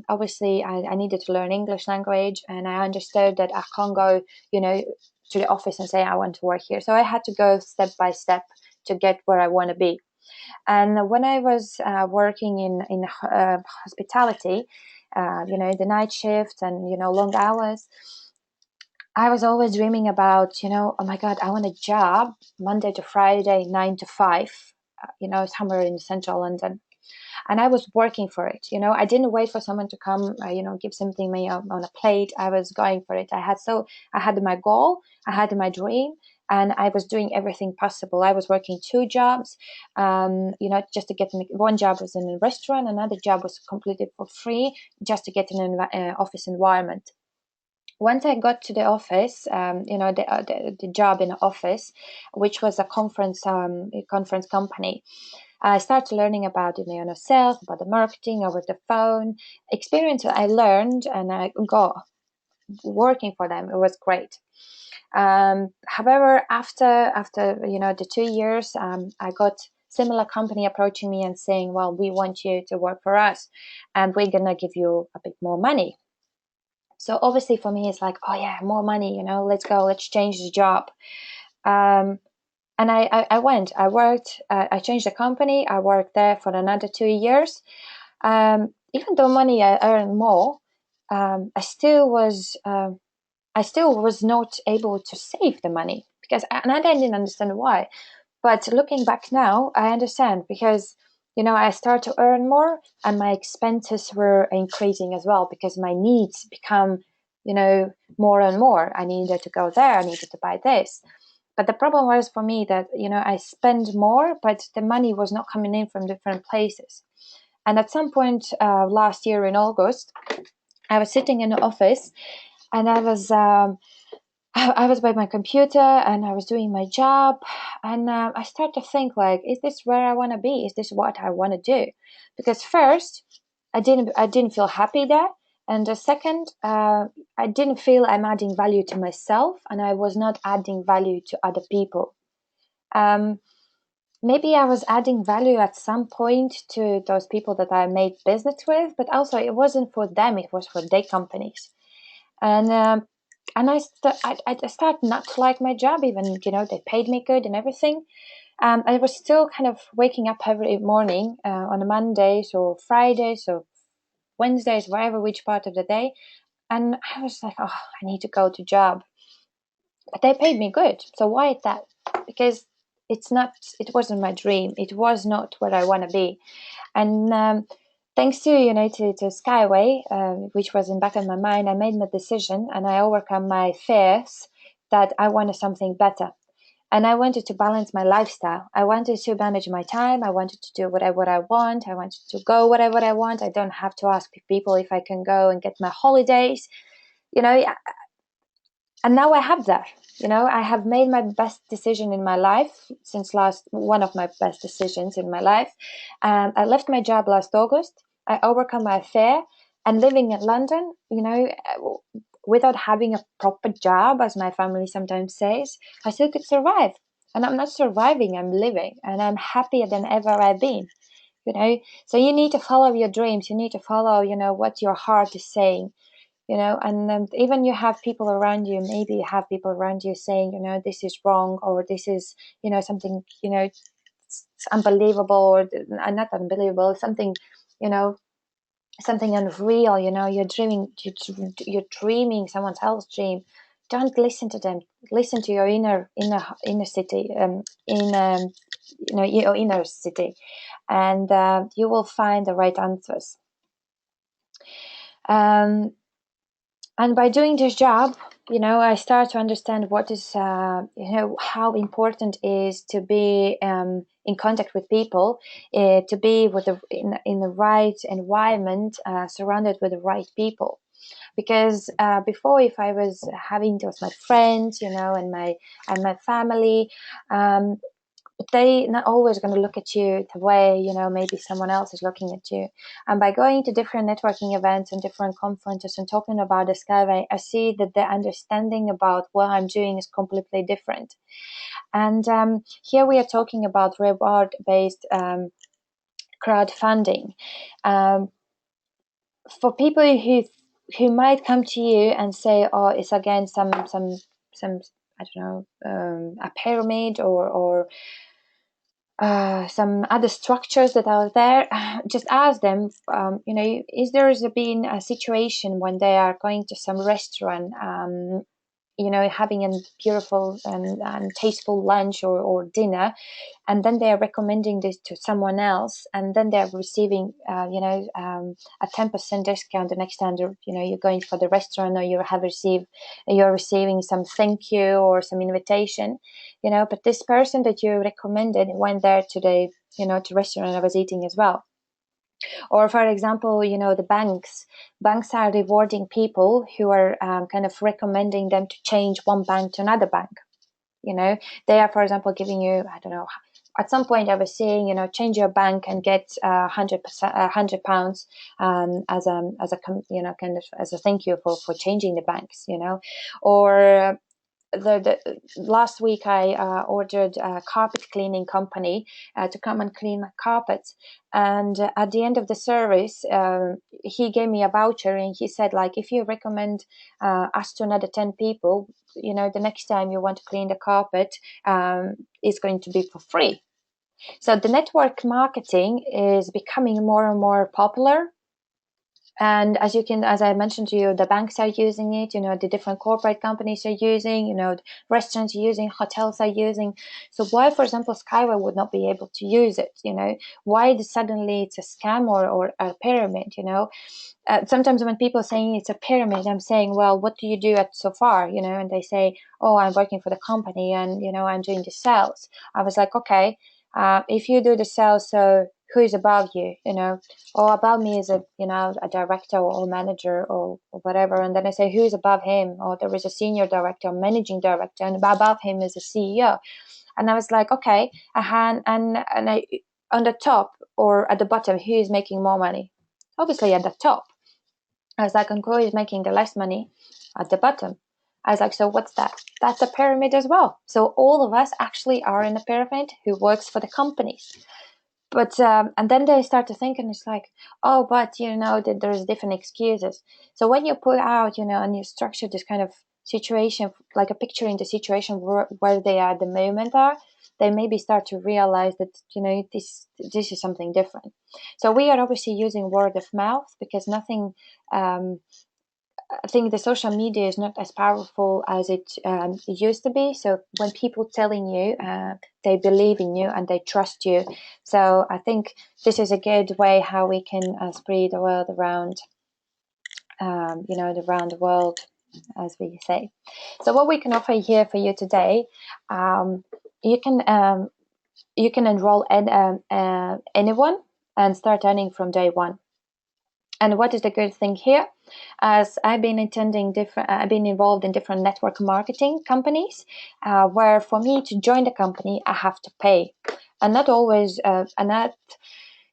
obviously I needed to learn English language, and I understood that I can't go, to the office and say I want to work here. So I had to go step by step to get where I want to be. And when I was working in hospitality, the night shift and long hours, I was always dreaming about, oh my God, I want a job Monday to Friday, 9 to 5, somewhere in central London. and I was working for it. I didn't wait for someone to come, give something me on a plate. I was going for it. I had my goal, I had my dream, and I was doing everything possible. I was working 2 jobs, just to get one job was in a restaurant, another job was completed for free, just to get in an office environment. Once I got to the office, the job in the office, which was a conference company, I started learning about sales, about the marketing over the phone. Experience I learned and I got working for them. It was great. However, after the 2 years, I got similar company approaching me and saying, well, we want you to work for us and we're gonna give you a bit more money. So obviously for me, it's like, oh yeah, more money, let's go, let's change the job. And I went, I worked, I changed the company. I worked there for another 2 years. Even though money I earned more, I still was not able to save the money and I didn't understand why. But looking back now, I understand because, I started to earn more and my expenses were increasing as well because my needs become, more and more. I needed to go there. I needed to buy this. But the problem was for me that, I spent more, but the money was not coming in from different places. And at some point last year in August, I was sitting in the office and I was by my computer and I was doing my job, and I started to think like, is this where I want to be? Is this what I want to do? Because first, I didn't feel happy there, and the second, I didn't feel I'm adding value to myself, and I was not adding value to other people. Maybe I was adding value at some point to those people that I made business with, but also it wasn't for them; it was for their companies, and I started not to like my job, even, they paid me good and everything. I was still kind of waking up every morning on a Mondays or Fridays or Wednesdays, wherever, which part of the day. And I was like, oh, I need to go to job. But they paid me good. So why is that? Because it wasn't my dream. It was not where I want to be. And thanks to to Skyway, which was in back of my mind, I made my decision and I overcome my fears that I wanted something better, and I wanted to balance my lifestyle. I wanted to manage my time. I wanted to do whatever I want. I wanted to go whatever I want. I don't have to ask people if I can go and get my holidays, and now I have that. I have made my best decision in my life since one of my best decisions in my life. I left my job last August. I overcome my fear, and living in London, without having a proper job, as my family sometimes says, I still could survive. And I'm not surviving, I'm living, and I'm happier than ever I've been. So you need to follow your dreams. You need to follow, what your heart is saying. And even you have people around you, maybe you have people around you saying, this is wrong, or this is, something, it's unbelievable, or not unbelievable, something, something unreal, you're dreaming someone else's dream. Don't listen to them. Listen to your inner city, your inner city, and you will find the right answers. And by doing this job, I start to understand what is, how important it is to be in contact with people, to be in the right environment, surrounded with the right people. Because before, if I was having those my friends, and my family, they not always going to look at you the way maybe someone else is looking at you. And by going to different networking events and different conferences and talking about the Skyway, I see that the understanding about what I'm doing is completely different. And here we are talking about reward-based crowdfunding. For people who might come to you and say, oh, it's again some I don't know, a pyramid or some other structures that are there, just ask them, is there been a situation when they are going to some restaurant, having a beautiful and tasteful lunch or dinner, and then they're recommending this to someone else, and then they're receiving a 10% discount the next time you're going for the restaurant, or you're receiving some thank you or some invitation, but this person that you recommended went there to the restaurant I was eating as well. Or, for example, the banks are rewarding people who are kind of recommending them to change one bank to another bank. They are, for example, giving you, I don't know, at some point I was saying, change your bank and get £100 as a kind of as a thank you for changing the banks, or the last week I ordered a carpet cleaning company to come and clean my carpets, and at the end of the service he gave me a voucher, and he said, like, if you recommend us to another 10 people, the next time you want to clean the carpet, it's going to be for free. So the network marketing is becoming more and more popular. And as I mentioned to you, the banks are using it, the different corporate companies are using, restaurants are using, hotels are using. So why, for example, Skyway would not be able to use it? Why suddenly it's a scam or a pyramid? Sometimes when people are saying it's a pyramid, I'm saying, well, what do you do so far? And they say, oh, I'm working for the company, and I'm doing the sales. I was like, okay, if you do the sales, so who is above you, or above me is a director or manager or whatever. And then I say, who's above him? Or there is a senior director, managing director, and above him is a CEO. And I was like, okay, and I, on the top or at the bottom, who is making more money? Obviously at the top. I was like, and who is making the less money? At the bottom. I was like, so what's that? That's a pyramid as well. So all of us actually are in a pyramid who works for the companies. But and then they start to think, and it's like, oh, but that there's different excuses. So when you put out, and you structure this kind of situation, like a picture in the situation where they are at the moment they maybe start to realize that this is something different. So we are obviously using word of mouth, because nothing. I think the social media is not as powerful as it used to be. So when people telling you, they believe in you and they trust you. So I think this is a good way how we can spread the word around, around the world, as we say. So what we can offer here for you today, you can enroll anyone and start earning from day one. And what is the good thing here? As I've been involved in different network marketing companies, where for me to join the company, I have to pay, and not always,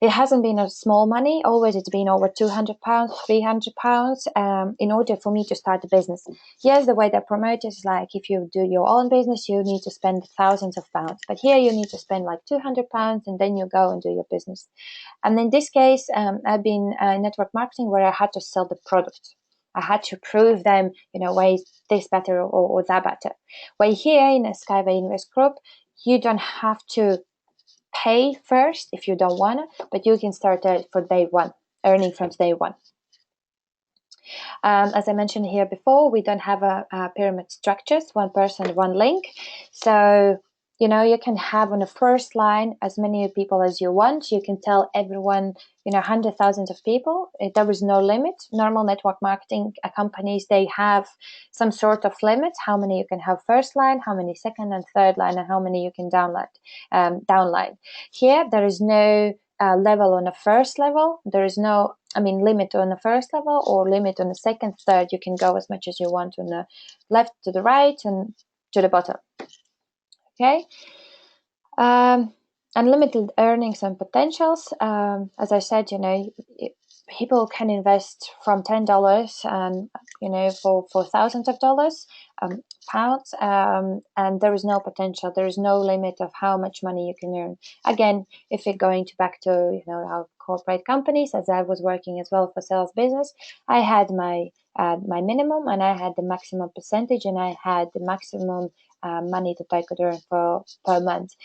it hasn't been a small money. Always it's been over £200, £300 in order for me to start a business. Yes, the way they promote is like, if you do your own business, you need to spend thousands of pounds. But here you need to spend like £200 and then you go and do your business. And in this case, I've been in network marketing where I had to sell the product. I had to prove them, why is this better or that better. Where here in a Skyway Invest Group, you don't have to pay first if you don't want to, but you can start for day one, earning from day one. As I mentioned here before, we don't have a pyramid structures, one person, one link. So, you can have on the first line as many people as you want. You can tell everyone, hundreds of thousands of people. There is no limit. Normal network marketing companies, they have some sort of limit, how many you can have first line, how many second and third line, and how many you can downline. Here, there is no level on the first level. There is no limit on the first level or limit on the second, third. You can go as much as you want on the left to the right and to the bottom. Okay. Unlimited earnings and potentials. As I said, people can invest from $10 and for thousands of dollars, pounds, and there is no potential. There is no limit of how much money you can earn. Again, if you're going back to our corporate companies, as I was working as well for sales business, I had my minimum and I had the maximum percentage and I had the maximum money that I could earn per month.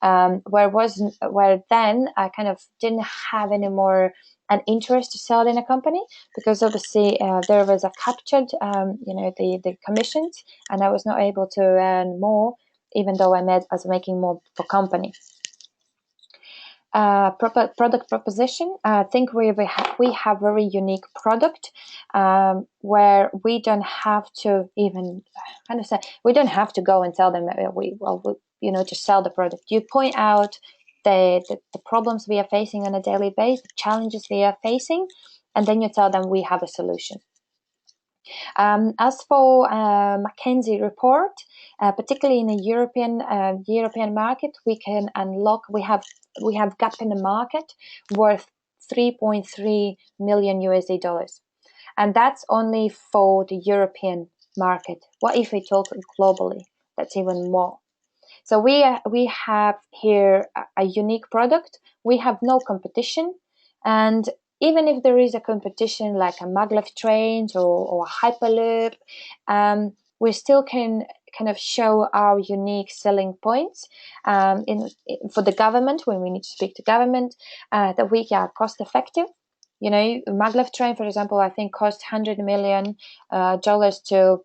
Where then I kind of didn't have any more an interest to sell in a company, because obviously there was a captured, the commissions, and I was not able to earn more, even though I was making more for company. Product proposition. I think we have very unique product, where we don't have to even we don't have to go and tell them to sell the product. You point out the problems we are facing on a daily basis, the challenges we are facing, and then you tell them we have a solution. As for McKinsey report, particularly in the European market, we can unlock. We have gap in the market worth $3.3 million USD, and that's only for the European market. What if we talk globally? That's even more. So we have here a unique product. We have no competition, and even if there is a competition like a maglev trains or Hyperloop, we still can kind of show our unique selling points for the government when we need to speak to government, that we are cost effective. Maglev train, for example, I think cost $100 million to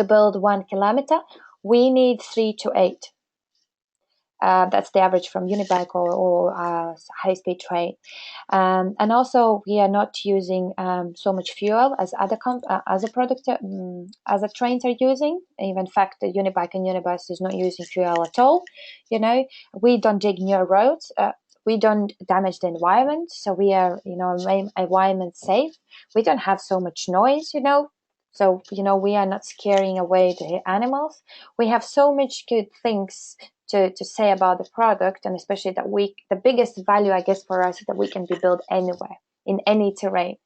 build 1 kilometer. We need 3 to 8. That's the average from Unibike or high-speed train. And also, we are not using so much fuel as other trains are using. In fact, the Unibike and Unibus is not using fuel at all. We don't dig new roads. We don't damage the environment, so we are, environment safe. We don't have so much noise, So, we are not scaring away the animals. We have so much good things to say about the product, and especially that the biggest value, I guess, for us is that we can be built anywhere, in any terrain.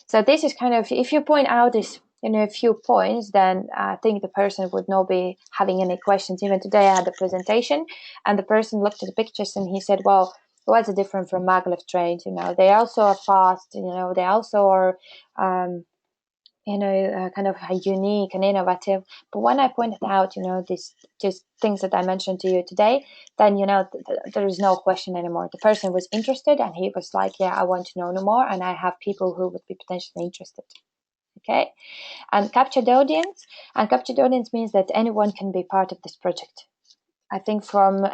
So this is kind of, if you point out this, a few points, then I think the person would not be having any questions. Even today I had a presentation, and the person looked at the pictures and he said, well, what's the difference from maglev trains? They also are fast, they also are, kind of unique and innovative. But when I pointed out, these just things that I mentioned to you today, then, there is no question anymore. The person was interested and he was like, yeah, I want to know no more. And I have people who would be potentially interested. Okay. And captured audience. And captured audience means that anyone can be part of this project. I think from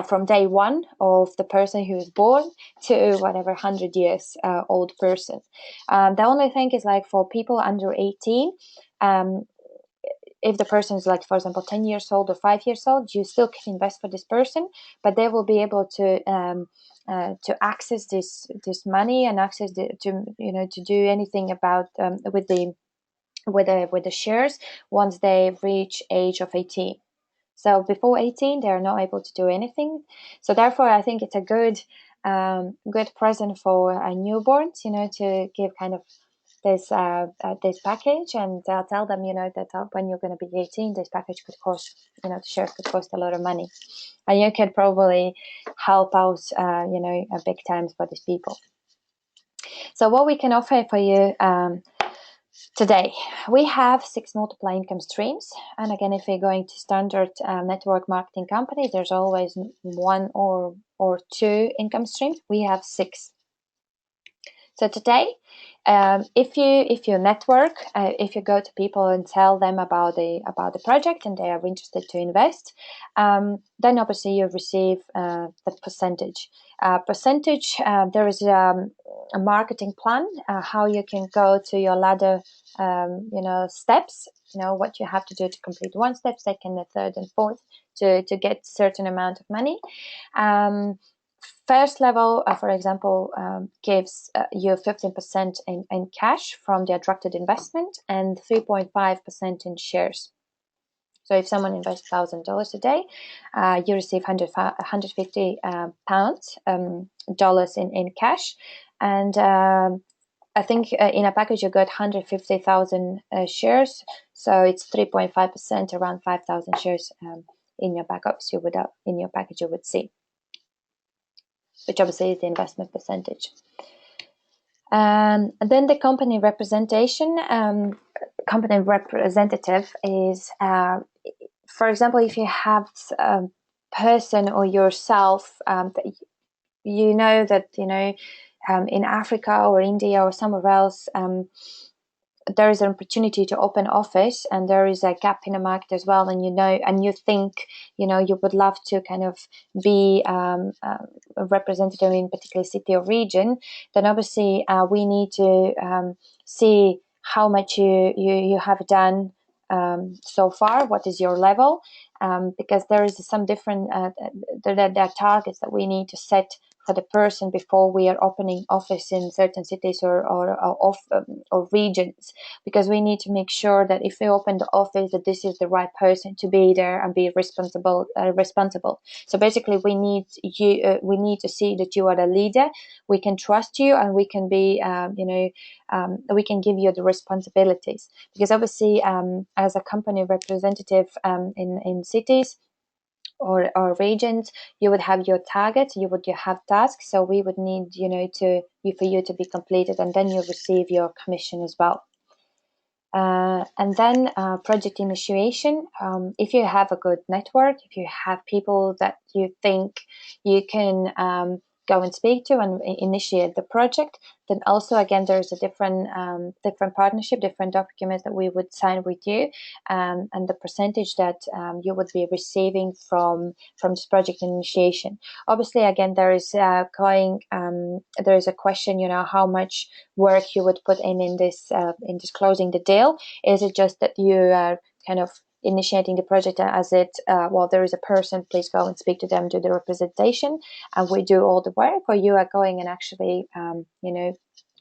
from day one of the person who is born to whatever 100 years old person. The only thing is like for people under 18, if the person is like, for example, 10 years old or 5 years old, you still can invest for this person, but they will be able to access this money and access to do anything about with the shares once they reach age of 18. So before 18, they are not able to do anything. So therefore, I think it's a good present for newborns, to give kind of this package, and tell them, that when you're going to be 18, this package could cost, the shares could cost a lot of money, and you can probably help out, big times for these people. So what we can offer for you. Today, we have 6 multiple income streams. And again, if we're going to standard network marketing companies, there's always 1 or 2 income streams. We have 6. So today, if you network, if you go to people and tell them about the project and they are interested to invest, then obviously you receive the percentage. There is a marketing plan, how you can go to your ladder, steps, what you have to do to complete 1 step, 2nd, 3rd, and 4th to get certain amount of money. First level, for example, gives you 15% in cash from the attracted investment and 3.5% in shares. So if someone invests $1,000 a day, you receive 150 dollars in cash, and I think in a package you got 150,000 shares, so it's 3.5%, around 5,000 shares in your backups. In your package you would see, which obviously is the investment percentage. And then the company representation. Company representative is, for example, if you have a person or yourself that in Africa or India or somewhere else, there is an opportunity to open office and there is a gap in the market as well, and and you think, you would love to kind of be a representative in a particular city or region, then obviously we need to see how much you have done so far, what is your level, because there is some different there are targets that we need to set for the person before we are opening office in certain cities or regions, because we need to make sure that if we open the office, that this is the right person to be there and be responsible. So basically, we need to see that you are a leader. We can trust you, and we can be we can give you the responsibilities, because obviously as a company representative in cities or regions, you would have your targets, you have tasks, so we would need for you to be completed, and then you receive your commission as well. And then project initiation. If you have a good network, if you have people that you think you can go and speak to and initiate the project, then also again there's a different partnership, different documents that we would sign with you, and the percentage that you would be receiving from this project initiation. Obviously, again there is a question, how much work you would put in this closing the deal. Is it just that you are kind of initiating the project as there is a person, please go and speak to them, do the representation, and we do all the work, or you are going and actually kind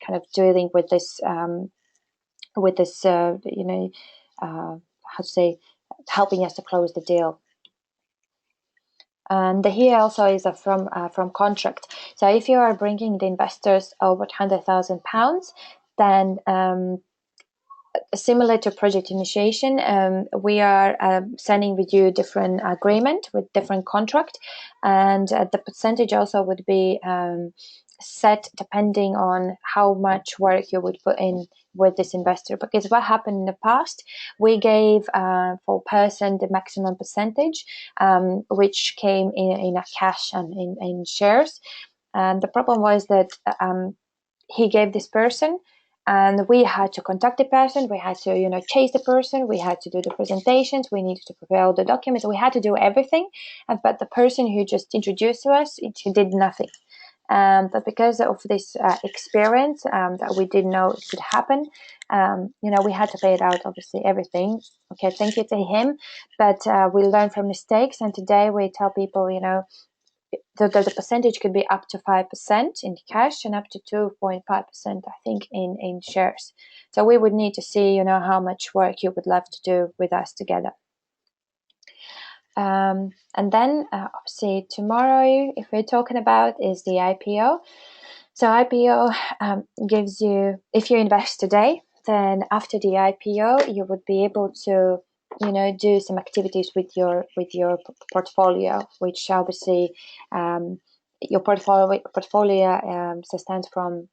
of dealing with this how to say, helping us to close the deal. And here also is from contract. So if you are bringing the investors over £100,000, then similar to project initiation, we are signing with you different agreement with different contract, and the percentage also would be set depending on how much work you would put in with this investor. Because what happened in the past, we gave for person the maximum percentage, which came in a cash and in shares, and the problem was that he gave this person, and we had to contact the person, we had to chase the person, we had to do the presentations, we needed to prepare all the documents, we had to do everything, but the person who just introduced to us, he did nothing. But because of this experience that we didn't know it could happen, we had to pay it out, obviously, everything. Okay, thank you to him, but we learn from mistakes, and today we tell people, the percentage could be up to 5% in cash and up to 2.5%, I think, in shares. So we would need to see, how much work you would love to do with us together. And then, obviously, tomorrow, if we're talking about, is the IPO. So IPO gives you, if you invest today, then after the IPO, you would be able to do some activities with your portfolio, which obviously your portfolio stands from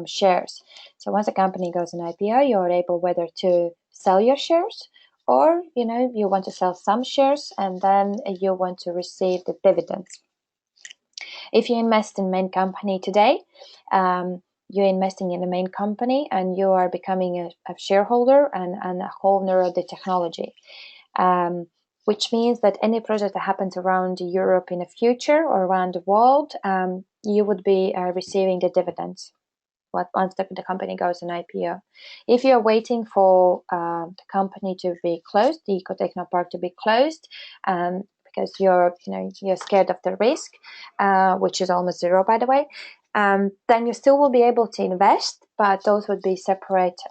shares. So once a company goes an IPO, you're able whether to sell your shares, or you want to sell some shares and then you want to receive the dividends. If you invest in main company today, you're investing in the main company and you are becoming a shareholder and a owner of the technology, which means that any project that happens around Europe in the future or around the world, you would be receiving the dividends once the company goes an IPO. If you're waiting for the company to be closed, the Ecotechnopark to be closed, because you're scared of the risk, which is almost zero, by the way, then you still will be able to invest, but those would be separate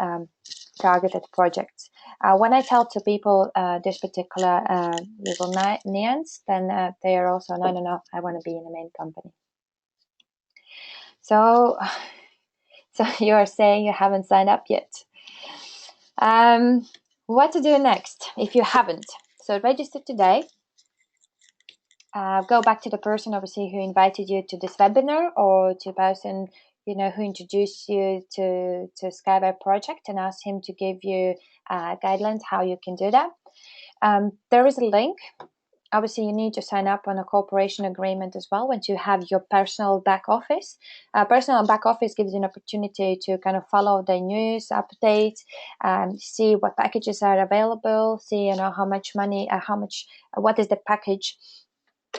targeted projects. When I tell to people this particular little nuance, then they are also, no, I want to be in the main company. So you are saying you haven't signed up yet. What to do next if you haven't? So register today. Go back to the person, obviously, who invited you to this webinar, or to the person who introduced you to Skyway project, and ask him to give you guidelines how you can do that. There is a link obviously you need to sign up on a cooperation agreement as well once you have your personal back office. Personal back office gives you an opportunity to kind of follow the news updates, see what packages are available, see how much money, what is the package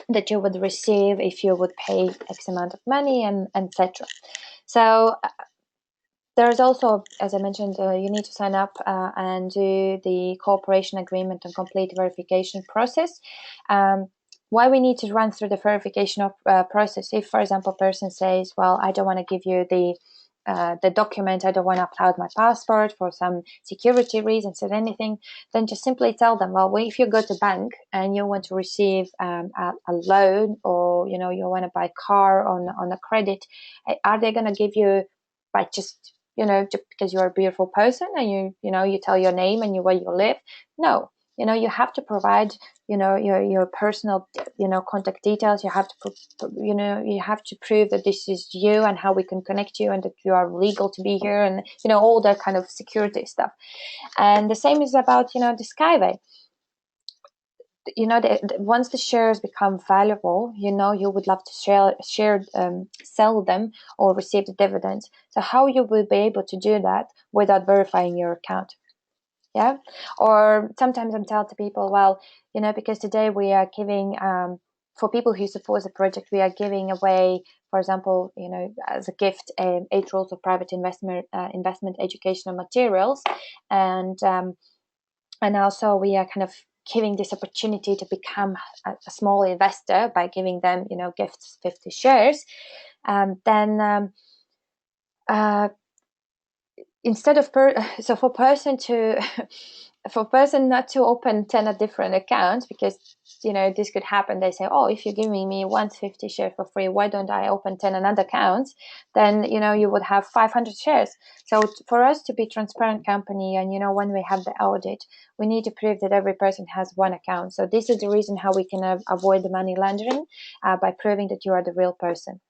that you would receive if you would pay X amount of money, and etc. So there's also, as I mentioned, you need to sign up and do the cooperation agreement and complete verification process. Why we need to run through the verification process? If, for example, a person says, well, I don't want to give you the document, I don't want to upload my passport for some security reasons or anything, then just simply tell them, well, if you go to bank and you want to receive a loan, or you want to buy a car on a credit, are they going to give you by just just because you're a beautiful person and you tell your name and where you live? No, you have to provide your personal contact details. You have to you have to prove that this is you and how we can connect you and that you are legal to be here, and all that kind of security stuff. And the same is about the Skyway. Once the shares become valuable, you would love to sell them or receive the dividends. So how you will be able to do that without verifying your account? Yeah. Or sometimes I'm telling to people, well, because today we are giving for people who support the project, we are giving away, for example, as a gift, 8 rules of private investment educational materials, and also we are kind of giving this opportunity to become a small investor by giving them, gifts, 50 shares. Then instead of so for person not to open 10 different accounts, because this could happen. They say, oh, if you're giving me 150 shares for free, why don't I open 10 another accounts? Then you would have 500 shares. So for us to be transparent company, and when we have the audit, we need to prove that every person has one account. So this is the reason how we can avoid the money laundering, by proving that you are the real person.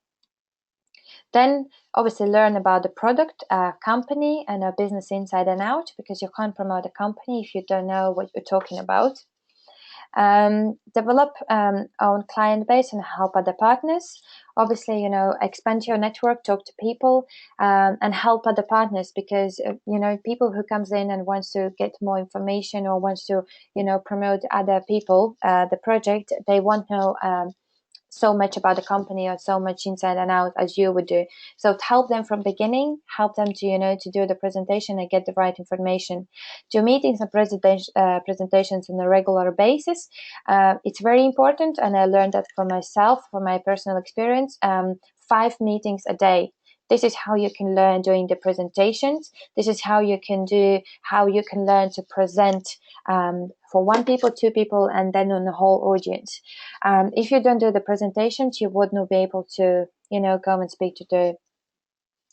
Then obviously learn about the product, company, and a business inside and out, because you can't promote a company if you don't know what you're talking about. Develop own client base and help other partners. Obviously, expand your network, talk to people, and help other partners, because people who comes in and wants to get more information or wants to promote other people the project, they won't know so much about the company or so much inside and out as you would do. So to help them from beginning, help them to to do the presentation and get the right information. Do meetings and presentations on a regular basis. It's very important, and I learned that for myself, from my personal experience. 5 meetings a day. This is how you can learn doing the presentations. This is how you can learn to present for 1 people, 2 people, and then on the whole audience. If you don't do the presentations, you would not be able to, go and speak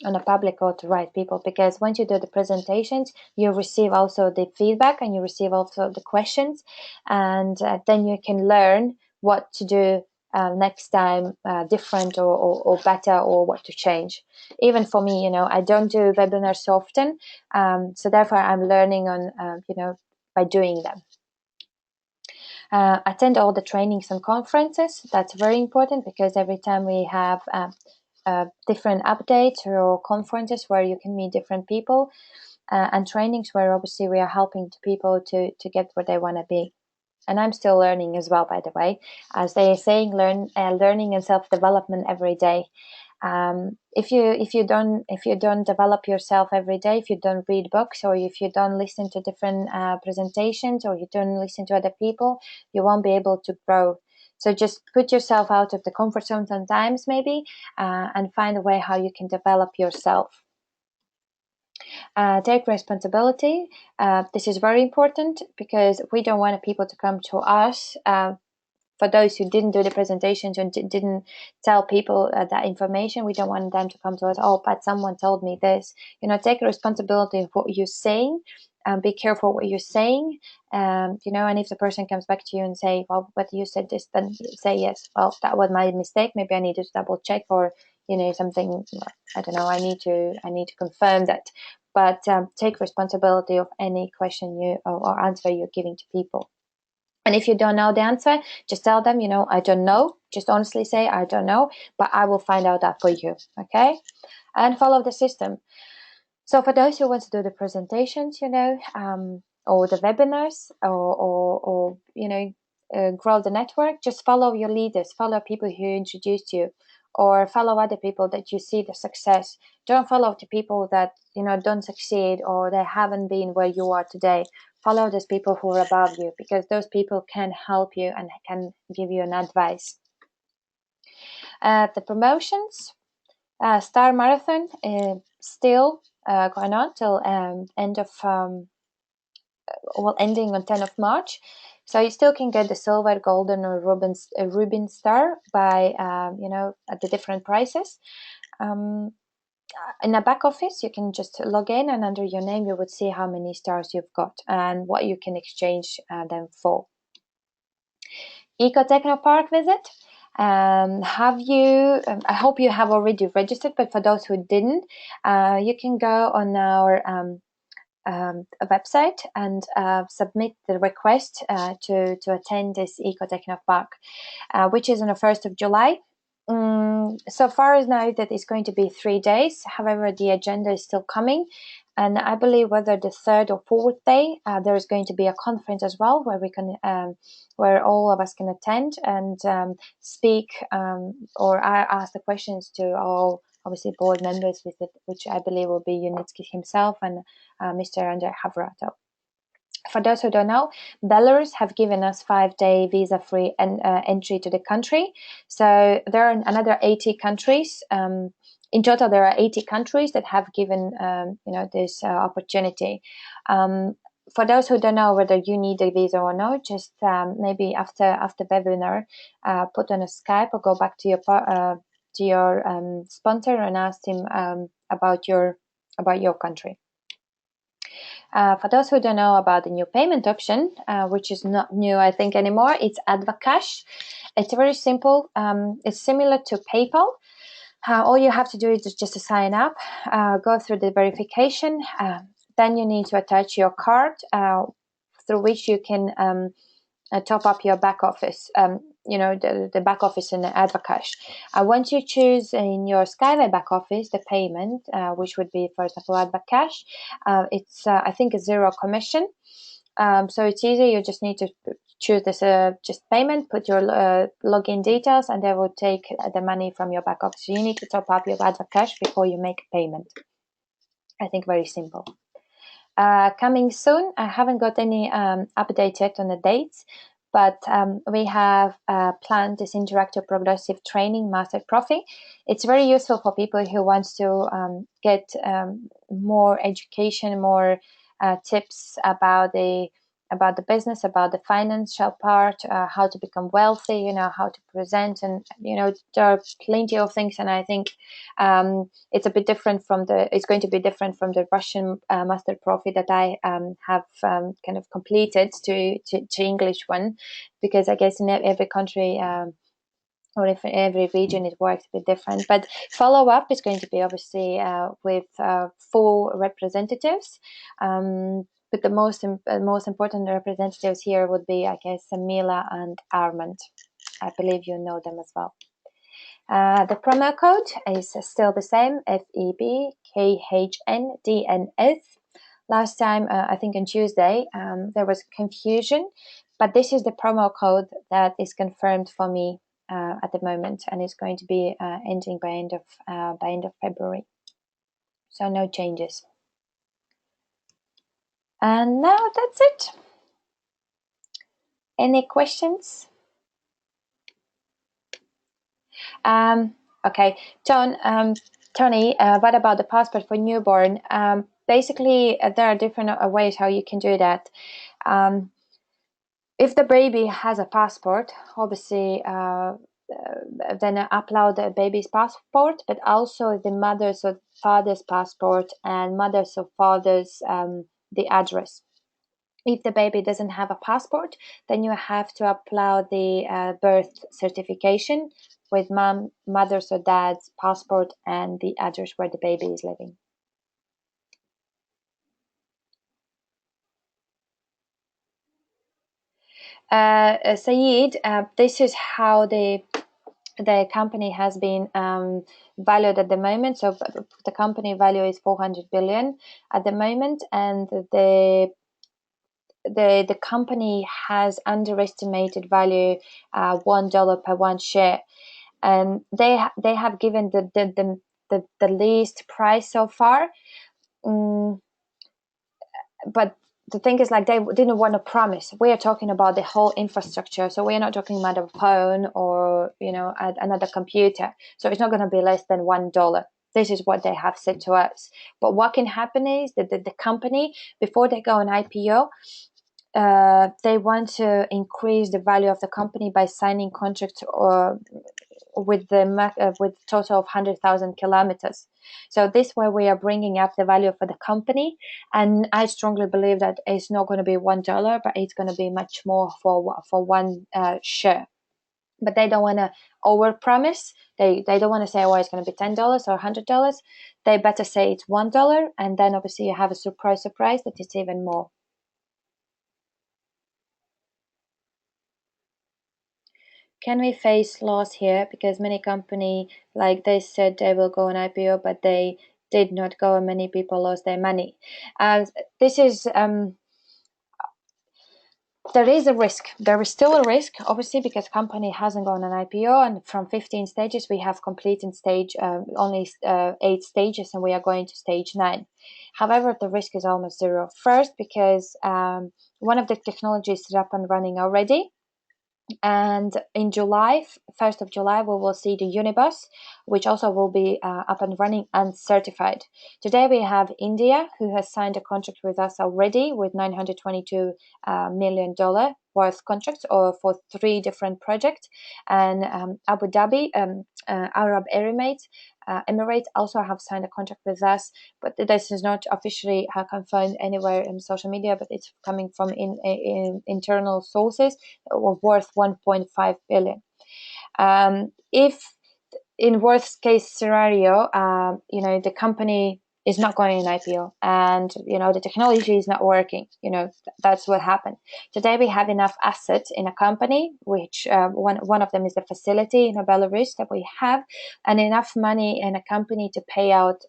on a public or to right people, because once you do the presentations, you receive also the feedback and you receive also the questions, and then you can learn what to do next time different or better, or what to change. Even for me, I don't do webinars so often, so therefore I'm learning on by doing them. Attend all the trainings and conferences. That's very important, because every time we have different updates or conferences where you can meet different people, and trainings where obviously we are helping people to get where they want to be. And I'm still learning as well, by the way. As they are saying, learning and self-development every day. If you don't develop yourself every day, if you don't read books, or if you don't listen to different presentations, or you don't listen to other people, you won't be able to grow. So just put yourself out of the comfort zone sometimes, maybe, and find a way how you can develop yourself. Take responsibility. This is very important, because we don't want people to come to us. For those who didn't do the presentations and didn't tell people that information, we don't want them to come to us, oh, but someone told me this. Take responsibility of what you're saying, and be careful what you're saying. And if the person comes back to you and say, well, but you said this, then say, yes, well, that was my mistake. Maybe I need to double check, or, something, I don't know, I need to confirm that. But take responsibility of any question or answer you're giving to people. And if you don't know the answer, just tell them, I don't know. Just honestly say, I don't know, but I will find out that for you, okay? And follow the system. So for those who want to do the presentations, or the webinars, or grow the network, just follow your leaders, follow people who introduced you, or follow other people that you see the success. Don't follow the people that, don't succeed, or they haven't been where you are today. Follow those people who are above you, because those people can help you and can give you an advice. The promotions, Star Marathon still going on till ending on 10th of March. So you still can get the silver, golden, or Rubin star by at the different prices. In a back office, you can just log in, and under your name you would see how many stars you've got and what you can exchange them for. Eco Technopark visit. I hope you have already registered, but for those who didn't, you can go on our website and submit the request to attend this Eco Technopark, which is on the 1st of July. So far as now that it's going to be 3 days. However, the agenda is still coming, and I believe whether the 3rd or 4th day there is going to be a conference as well, where we can where all of us can attend and speak or ask the questions to all obviously board members, which I believe will be Unitsky himself and Mr. Andrei Havrato. For those who don't know, Belarus have given us 5-day visa-free entry to the country. So there are another 80 countries. In total, there are 80 countries that have given this opportunity. For those who don't know whether you need a visa or not, just maybe after webinar, put on a Skype or go back to your sponsor and ask him about your country. For those who don't know about the new payment option, which is not new, I think, anymore, it's AdvaCash. It's very simple. It's similar to PayPal. All you have to do is just to sign up, go through the verification. Then you need to attach your card through which you can top up your back office, the back office in AdvaCash. Once you choose in your Skyway back office the payment, which would be, for example, AdvaCash, it's I think a zero commission. So it's easy. You just need to choose this just payment, put your login details, and they will take the money from your back office. So you need to top up your AdvaCash before you make a payment. I think very simple. Coming soon. I haven't got any update yet on the dates, but we have planned this interactive progressive training, Master Profi. It's very useful for people who want to get more education, more tips about the business, about the financial part, how to become wealthy, how to present, and there are plenty of things. And I think it's a bit different it's going to be different from the Russian Master Profi that I have kind of completed to English one, because I guess in every country or if in every region it works a bit different. But follow up is going to be obviously with 4 representatives. But the most important representatives here would be, I guess, Mila and Armand. I believe you know them as well. The promo code is still the same, FEBKHNDNS. Last time, I think on Tuesday, there was confusion, but this is the promo code that is confirmed for me at the moment, and it's going to be ending by end of February. So no changes. And now that's it. Any questions? Okay, Tony, what about the passport for newborn? Basically, there are different ways how you can do that. If the baby has a passport, obviously, then upload the baby's passport, but also the mother's or father's passport, and mother's or father's the address. If the baby doesn't have a passport, then you have to upload the birth certification with mother's or dad's passport and the address where the baby is living. Saeed, this is how the company has been valued at the moment. So the company value is 400 billion at the moment, and the company has underestimated value $1 per one share, and they have given the least price so far. But the thing is, like, they didn't want to promise. We are talking about the whole infrastructure, so we are not talking about a phone or another computer. So it's not going to be less than $1. This is what they have said to us. But what can happen is that the company, before they go on IPO, they want to increase the value of the company by signing contracts with total of 100,000 kilometers. So this way we are bringing up the value for the company, and I strongly believe that it's not going to be $1, but it's going to be much more for one share. But they don't want to overpromise. They don't want to say, oh, it's going to be $10 or $100. They better say it's $1, and then obviously you have a surprise that it's even more. Can we face loss here? Because many company, like they said they will go on IPO, but they did not go, and many people lost their money. This is there is a risk. There is still a risk, obviously, because company hasn't gone on IPO, and from 15 stages we have completed stage only 8 stages, and we are going to stage 9. However, the risk is almost zero. First, because one of the technologies is up and running already. And in July, 1st of July, we will see the Unibus, which also will be up and running and certified. Today we have India, who has signed a contract with us already with $922 million worth contracts for 3 different projects. And Abu Dhabi, Arab Emirates also have signed a contract with us, but this is not officially confirmed anywhere in social media, but it's coming from in internal sources, worth 1.5 billion. If in worst case scenario, the company is not going in IPO, and the technology is not working, that's what happened. Today we have enough assets in a company, which one of them is the facility in Belarus that we have, and enough money in a company to pay out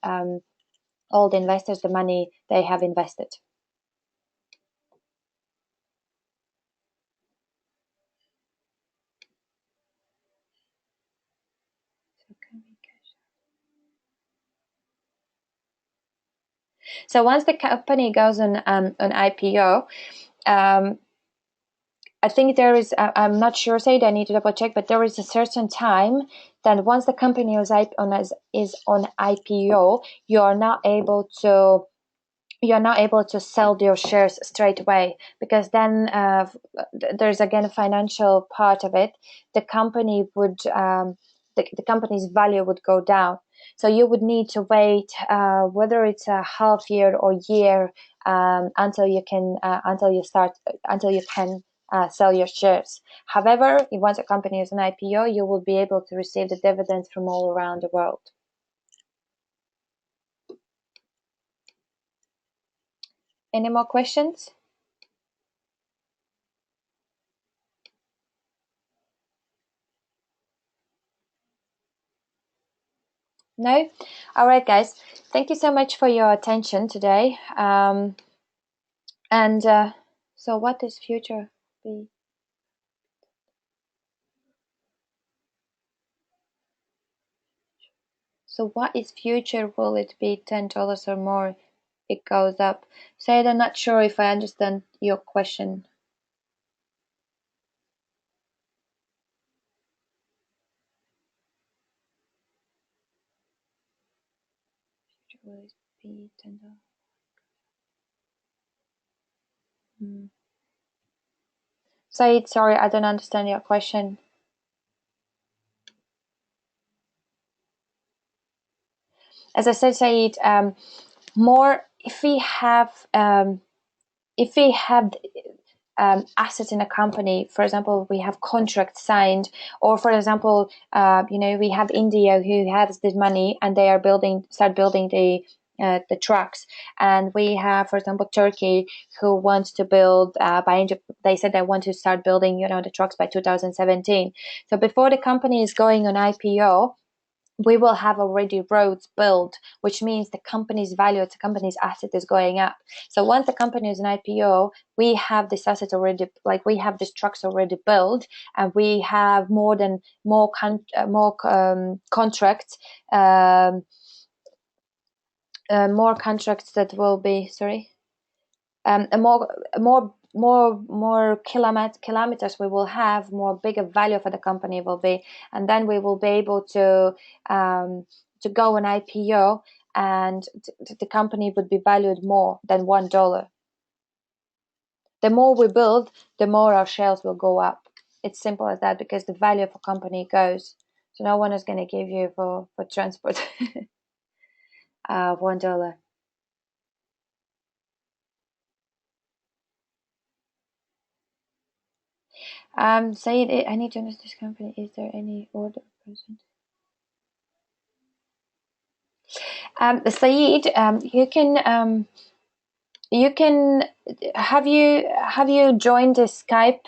all the investors the money they have invested. So once the company goes on IPO, I think there is, I'm not sure, Said, I need to double check, but there is a certain time that once the company is on IPO, you are not able to sell your shares straight away, because then there's again a financial part of it. The company would the company's value would go down. So you would need to wait, whether it's a half year or year, until you can sell your shares. However, once a company is an IPO, you will be able to receive the dividends from all around the world. Any more questions? No? All right, guys. Thank you so much for your attention today. So what does future be? So what is future? Will it be $10 or more? It goes up. Said, I'm not sure if I understand your question. Will it be $10? Said, sorry, I don't understand your question. As I said, Said, more if we have assets in a company, for example, we have contracts signed, or for example, we have India who has the money and they are start building the the trucks. And we have, for example, Turkey, who wants to build they said they want to start building, the trucks by 2017. So before the company is going on IPO, we will have already roads built, which means the company's value, the company's asset is going up. So once the company is an IPO, we have this asset already, like we have these trucks already built, and we have more contracts, more contracts that will be more kilometers we will have, more bigger value for the company will be, and then we will be able to go an IPO, and the company would be valued more than $1. The more we build, the more our shares will go up. It's simple as that, because the value of a company goes. So no one is going to give you for transport $1. Said, I need to understand this company. Is there any order present? Saeed, you can have you joined the Skype?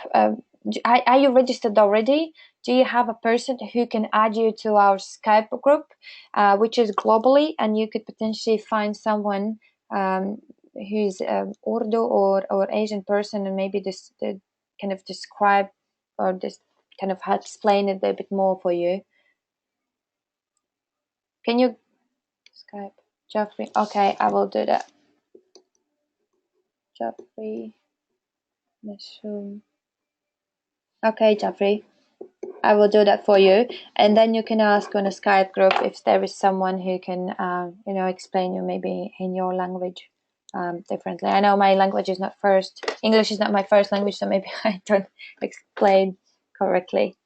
Are you registered already? Do you have a person who can add you to our Skype group, which is globally, and you could potentially find someone who's Urdu or Asian person, and maybe this kind of describe or just kind of explain it a bit more for you. Can you Skype Jeffrey? Okay, I will do that. Jeffrey Mashum. Okay, Jeffrey, I will do that for you, and then you can ask on a Skype group if there is someone who can, explain you maybe in your language differently. I know my language is not English is not my first language, so maybe I don't explain correctly.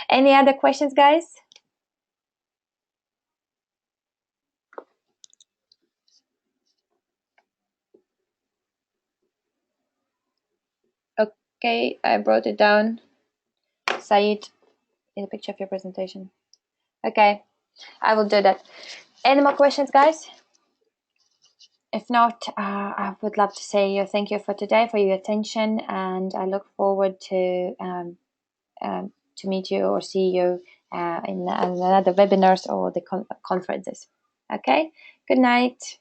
Any other questions, guys? Okay, I brought it down. Saeed, in the picture of your presentation. Okay, I will do that. Any more questions, guys? If not, I would love to say thank you for today, for your attention, and I look forward to meet you or see you in another webinars or the conferences. Okay, good night.